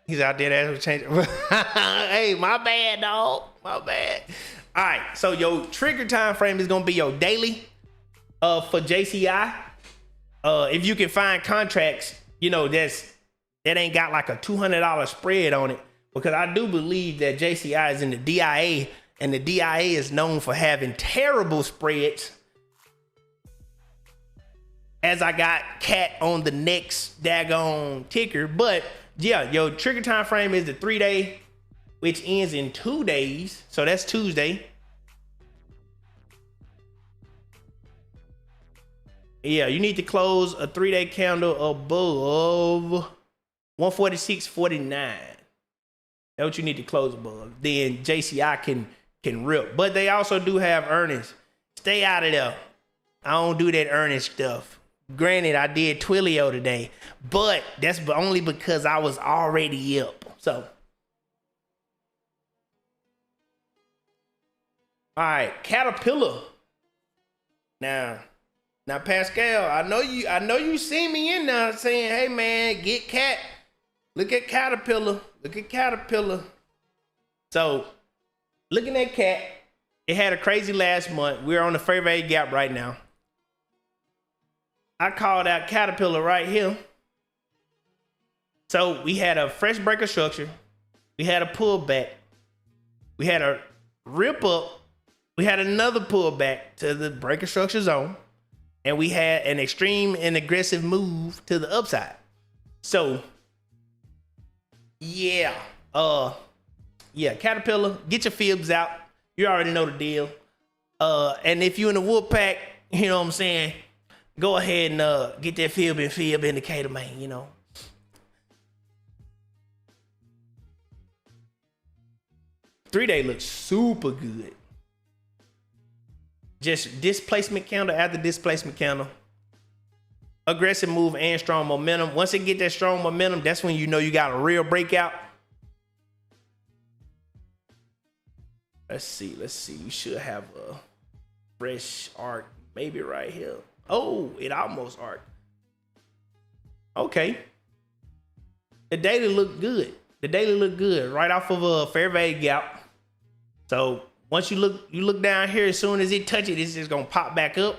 He's out there that's change. Hey, my bad, dog. My bad. All right, so your trigger time frame is gonna be your daily for JCI. If you can find contracts, that ain't got like a $200 spread on it, because I do believe that JCI is in the DIA, and the DIA is known for having terrible spreads. As I got cat on the next daggone ticker, but yeah, your trigger time frame is the 3 day, which ends in 2 days. So that's Tuesday. Yeah, you need to close a 3 day candle above 146.49. That's what you need to close above. Then JCI can rip. But they also do have earnings. Stay out of there. I don't do that earnings stuff. Granted, I did Twilio today, but that's only because I was already up. So, all right, Caterpillar. Now, Pascal, I know you see me in there saying, "Hey man, get cat. Look at Caterpillar. Look at Caterpillar." So, looking at cat, it had a crazy last month. We're on the fair value gap right now. I called out Caterpillar right here. So we had a fresh breaker structure. We had a pullback. We had a rip up. We had another pullback to the breaker structure zone. And we had an extreme and aggressive move to the upside. So, yeah. Caterpillar, get your fibs out. You already know the deal. And if you're in the wood pack, you know what I'm saying? Go ahead and get that fib indicator, man, 3 day looks super good. Just displacement candle after displacement candle. Aggressive move and strong momentum. Once it get that strong momentum, that's when you know you got a real breakout. Let's see. You should have a fresh arc, maybe right here. Oh, it almost arced. Okay. The daily looked good. Right off of a fair value gap. So once you look down here, as soon as it touches it, it's just gonna pop back up.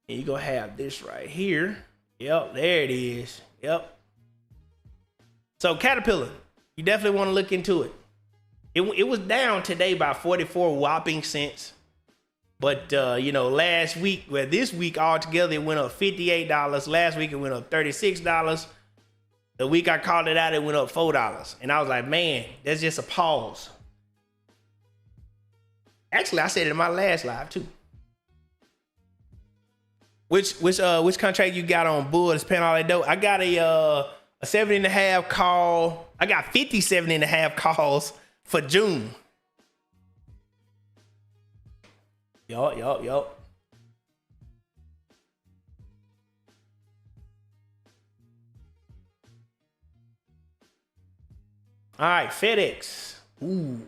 And you're gonna have this right here. Yep, there it is. Yep. So Caterpillar, you definitely want to look into it. It was down today by 44 whopping cents. But you know, last week, well, this week altogether, it went up $58. Last week it went up $36. The week I called it out, it went up $4. And I was like, man, that's just a pause. Actually, I said it in my last live too. Which contract you got on Bull to spend all that dough? I got a 7.5 call. I got 57.5 calls for June. Yup. All right, FedEx. Ooh.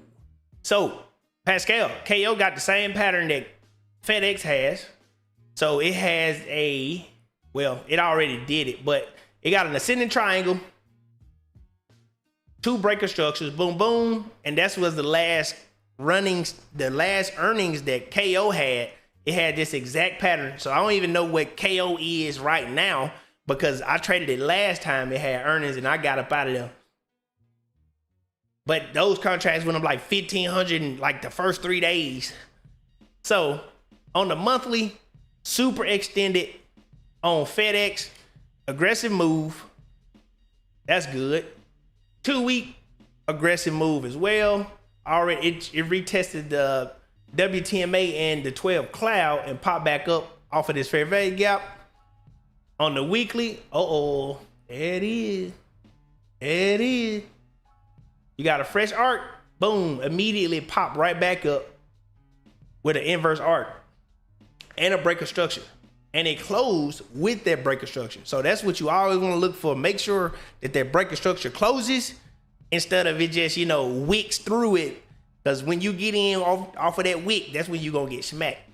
So, Pascal, KO got the same pattern that FedEx has. So it has it already did it, but it got an ascending triangle, 2 breaker structures, boom, boom. And that was the last earnings that KO had. It had this exact pattern. So I don't even know what KO is right now because I traded it last time it had earnings and I got up out of there. But those contracts went up like 1,500 in like the first 3 days. So on the monthly, super extended on FedEx, aggressive move. That's good. 2-week aggressive move as well. Already it retested the WTMA and the 12 cloud and popped back up off of this fair value gap. On the weekly, there it is. There it is. You got a fresh arc, boom, immediately pop right back up with an inverse arc and a breaker structure. And it closed with that breaker structure. So that's what you always want to look for. Make sure that that breaker structure closes instead of it just, wicks through it. Because when you get in off of that wick, that's when you're going to get smacked.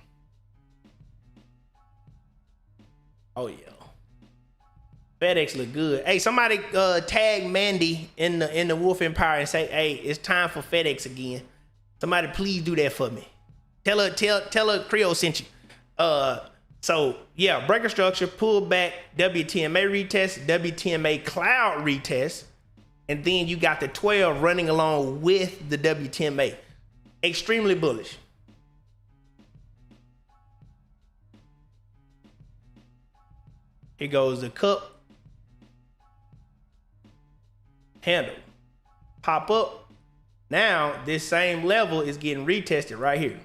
Oh, yeah. FedEx look good. Hey, somebody tag Mandy in the Wolf Empire and say, hey, it's time for FedEx again. Somebody please do that for me. Tell her Creole sent you. So yeah, breaker structure, pull back, WTMA retest, WTMA cloud retest, and then you got the 12 running along with the WTMA. Extremely bullish. Here goes the cup. Handle. Pop up. Now this same level is getting retested right here.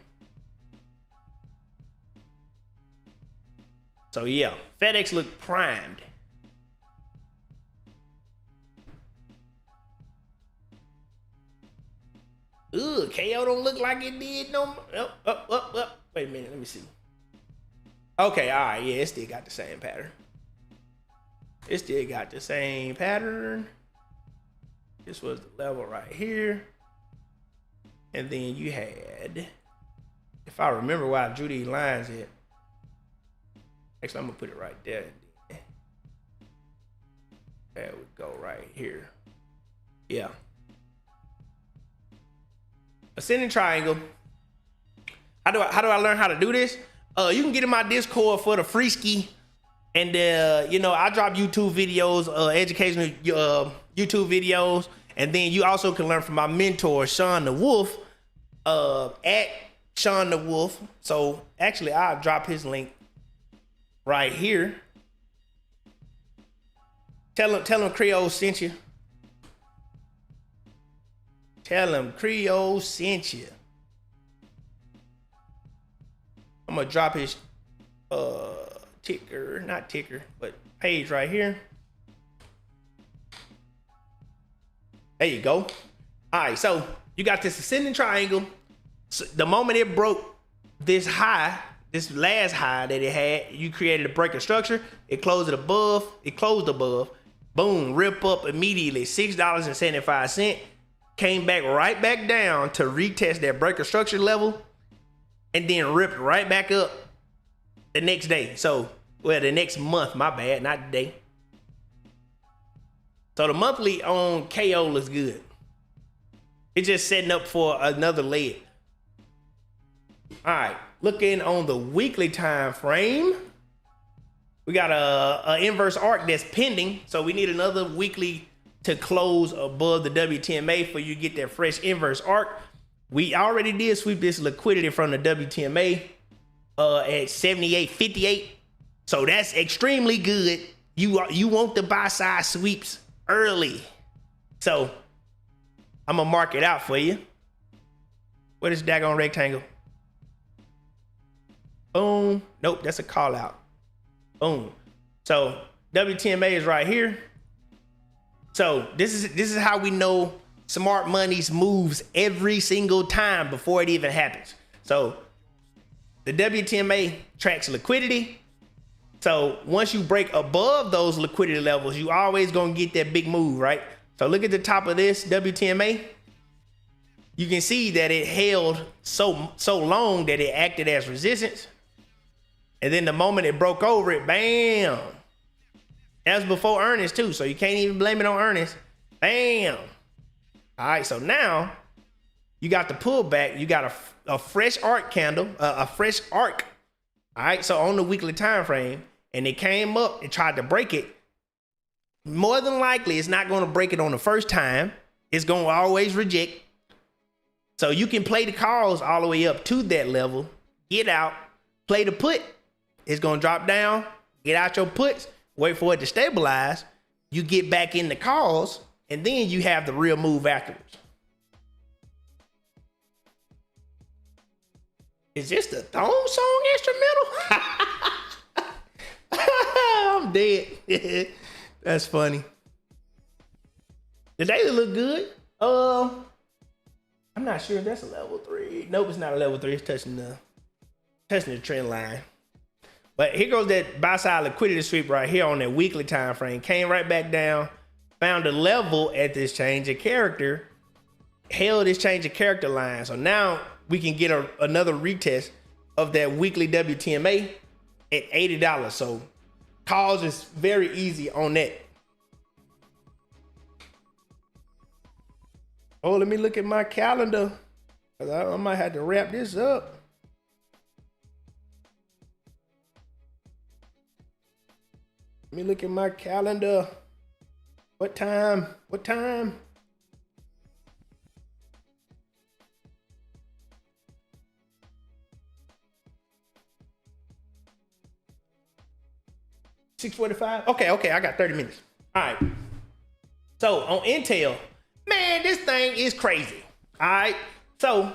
So yeah, FedEx look primed. Ugh, KO don't look like it did no more. Up. Wait a minute, let me see. Okay, all right, yeah, it still got the same pattern. It still got the same pattern. This was the level right here. And then you had, if I remember why I drew these lines at, actually, I'm gonna put it right there. There we go, right here. Yeah. Ascending triangle. How do I learn how to do this? You can get in my Discord for the free ski. And I drop YouTube videos, educational YouTube videos. And then you also can learn from my mentor, Sean the Wolf, at Sean the Wolf. So actually, I'll drop his link right here. Tell him Creole sent you. Tell him Creole sent you. I'm gonna drop his not ticker, but page right here. There you go. All right, so you got this ascending triangle. So the moment it broke this high, this last high that it had, you created a breaker structure. It closed above. Boom, rip up immediately. $6.75. Came back right back down to retest that breaker structure level, and then ripped right back up the next day. So, the next month, my bad, not the day. So the monthly on KO looks good. It's just setting up for another leg. All right, looking on the weekly time frame, we got a inverse arc that's pending. So we need another weekly to close above the WTMA for you to get that fresh inverse arc. We already did sweep this liquidity from the WTMA at 78.58. So that's extremely good. You want the buy side sweeps early. So I'm gonna mark it out for you. What is daggone rectangle? Boom. Nope, that's a call out. Boom. So WTMA is right here. So this is how we know smart money's moves every single time before it even happens. So the WTMA tracks liquidity. So once you break above those liquidity levels, you always gonna get that big move, right? So look at the top of this WTMA. You can see that it held so long that it acted as resistance. And then the moment it broke over it, bam. That was before earnings too, so you can't even blame it on earnings. Bam. All right, so now you got the pullback. You got a fresh arc candle, a fresh arc. All right, so on the weekly time frame, and it came up and tried to break it. More than likely, it's not going to break it on the first time. It's going to always reject. So you can play the calls all the way up to that level. Get out, play the put. It's going to drop down. Get out your puts. Wait for it to stabilize. You get back in the calls, and then you have the real move afterwards. Is this the thong song instrumental? I'm dead. That's funny. The daily look good. I'm not sure if that's a level 3. Nope, it's not a level 3. It's touching the trend line. But here goes that buy side liquidity sweep right here on that weekly time frame. Came right back down, found a level at this change of character, held this change of character line. So now we can get another retest of that weekly WTMA at $80. So calls is very easy on that. Oh, let me look at my calendar, because I might have to wrap this up. Let me look at my calendar. What time? What time? $6:45. Okay, I got 30 minutes. All right. So on Intel, man, this thing is crazy. All right. So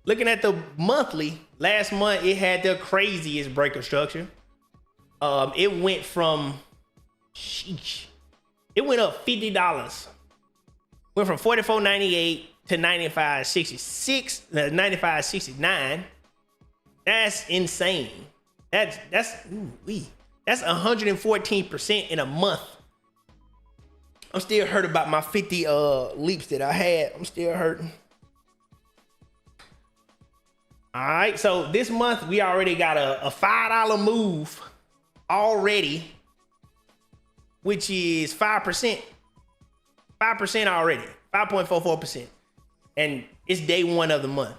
looking at the monthly, last month it had the craziest breaker structure. It went from, it went up $50. Went from $44.98 to $95.66, $95.69. That's insane. That's 114% in a month. I'm still hurt about my 50 leaps that I had. I'm still hurting. All right, so this month we already got a $5 move already, which is 5%. 5% already, 5.44%. And it's day one of the month.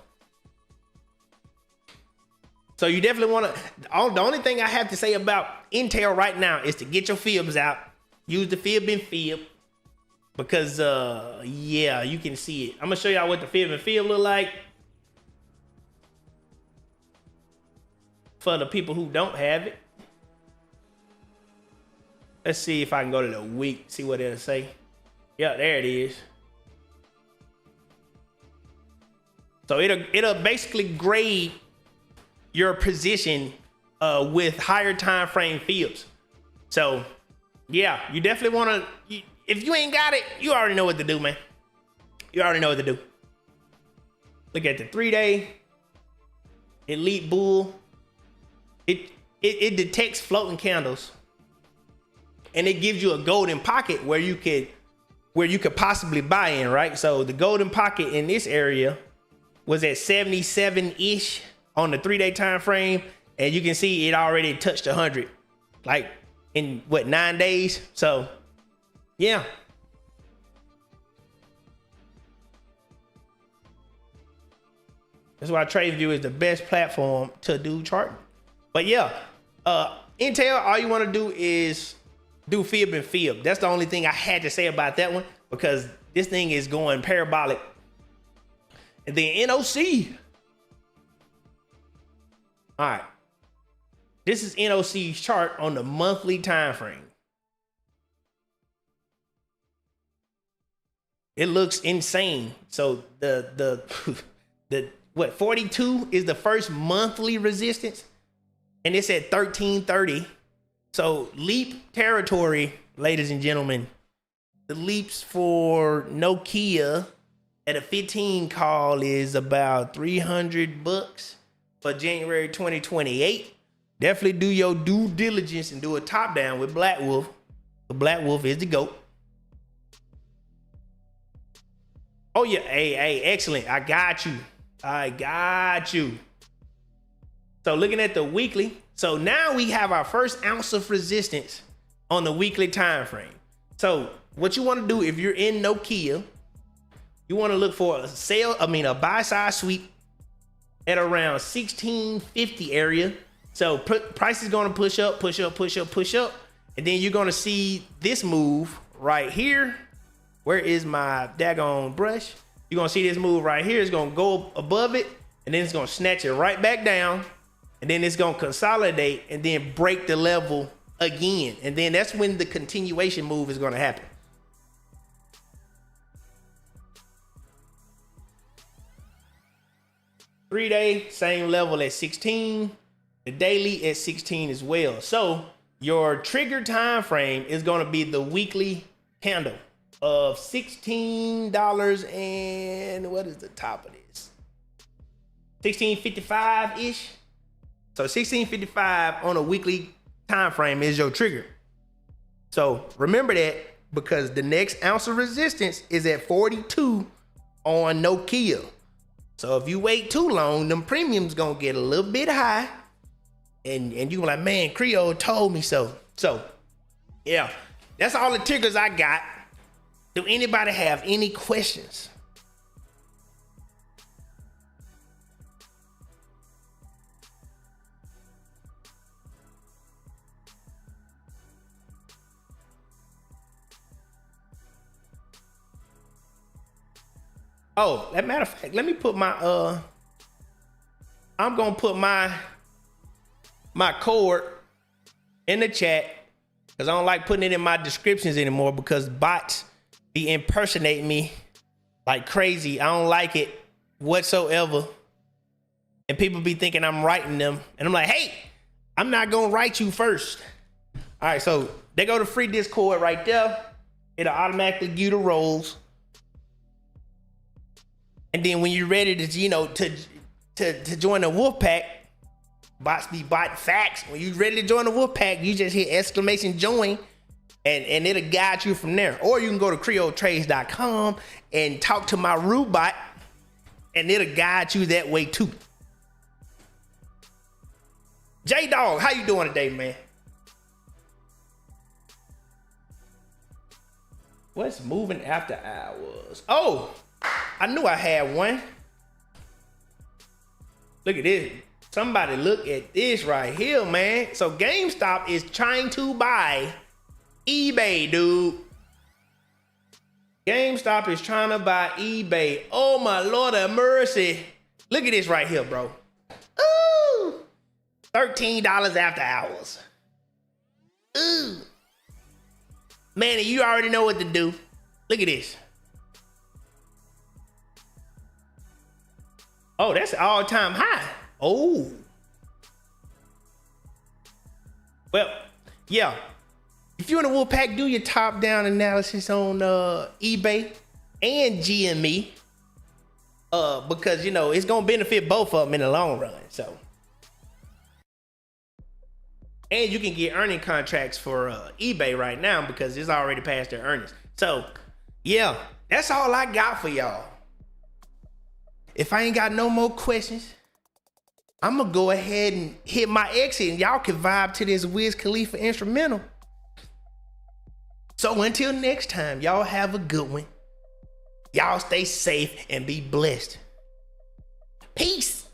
So you definitely want to, the only thing I have to say about Intel right now is to get your fibs out. Use the fib and fib. Because, yeah, you can see it. I'm going to show y'all what the fib and fib look like. For the people who don't have it. Let's see if I can go to the week, see what it'll say. Yeah, there it is. So it'll basically grade your position with higher time frame fibs. So yeah, you definitely want to, if you ain't got it, you already know what to do, man. You already know what to do. Look at the 3-day elite bull. It detects floating candles, and it gives you a golden pocket where you could possibly buy in, right? So the golden pocket in this area was at 77-ish on the 3-day time frame, and you can see it already touched 100, like in what, 9 days. So yeah, That's why TradingView is the best platform to do charting. But yeah, Intel, all you want to do is do fib and fib. That's the only thing I had to say about that one, because this thing is going parabolic. And then NOC. All right. This is NOC's chart on the monthly time frame. It looks insane. So the what, 42 is the first monthly resistance, and it's at 1330. So leap territory, ladies and gentlemen. The leaps for Nokia at a 15 call is about $300 for January 2028. Definitely do your due diligence and do a top down with Black Wolf. The Black Wolf is the GOAT. Oh yeah, hey, excellent. I got you. So looking at the weekly, so now we have our first ounce of resistance on the weekly time frame. So what you want to do if you're in Nokia, you want to look for a buy side sweep at around 1650 area. So price is going to push up, and then you're going to see this move right here. Where is my daggone brush? You're going to see this move right here. It's going to go above it, and then it's going to snatch it right back down, and then it's going to consolidate and then break the level again. And then that's when the continuation move is going to happen. Three-day, same level at 16. The daily at 16 as well. So your trigger time frame is going to be the weekly candle of $16 and what is the top of this? 1655-ish. So 1655 on a weekly time frame is your trigger. So remember that, because the next ounce of resistance is at 42 on Nokia. So if you wait too long, them premiums gonna get a little bit high, and you like, man, Creole told me so. So yeah, that's all the triggers I got. Do anybody have any questions? Oh, as a matter of fact, let me put my I'm gonna put my code in the chat, because I don't like putting it in my descriptions anymore, because bots be impersonating me like crazy. I don't like it whatsoever. And people be thinking I'm writing them. And I'm like, hey, I'm not gonna write you first. All right, so they go to free Discord right there. It'll automatically give you the roles. And then when you're ready to join the wolf pack, bots be bot facts. When you're ready to join the wolf pack, you just hit exclamation join, and it'll guide you from there. Or you can go to creoletrades.com and talk to my Roux bot, and it'll guide you that way too. J Dog, how you doing today, man? What's moving after hours? Oh, I knew I had one. Look at this. Somebody look at this right here, man. So GameStop is trying to buy eBay, dude. GameStop is trying to buy eBay. Oh my Lord of mercy. Look at this right here, bro. Ooh. $13 after hours. Ooh. Man, you already know what to do. Look at this. Oh, that's an all-time high. Oh. Well, yeah. If you're in a wolf pack, do your top-down analysis on eBay and GME, because it's gonna benefit both of them in the long run. So, and you can get earning contracts for eBay right now because it's already past their earnings. So, yeah, that's all I got for y'all. If I ain't got no more questions, I'm gonna go ahead and hit my exit, and y'all can vibe to this Wiz Khalifa instrumental. So until next time, y'all have a good one. Y'all stay safe and be blessed. Peace.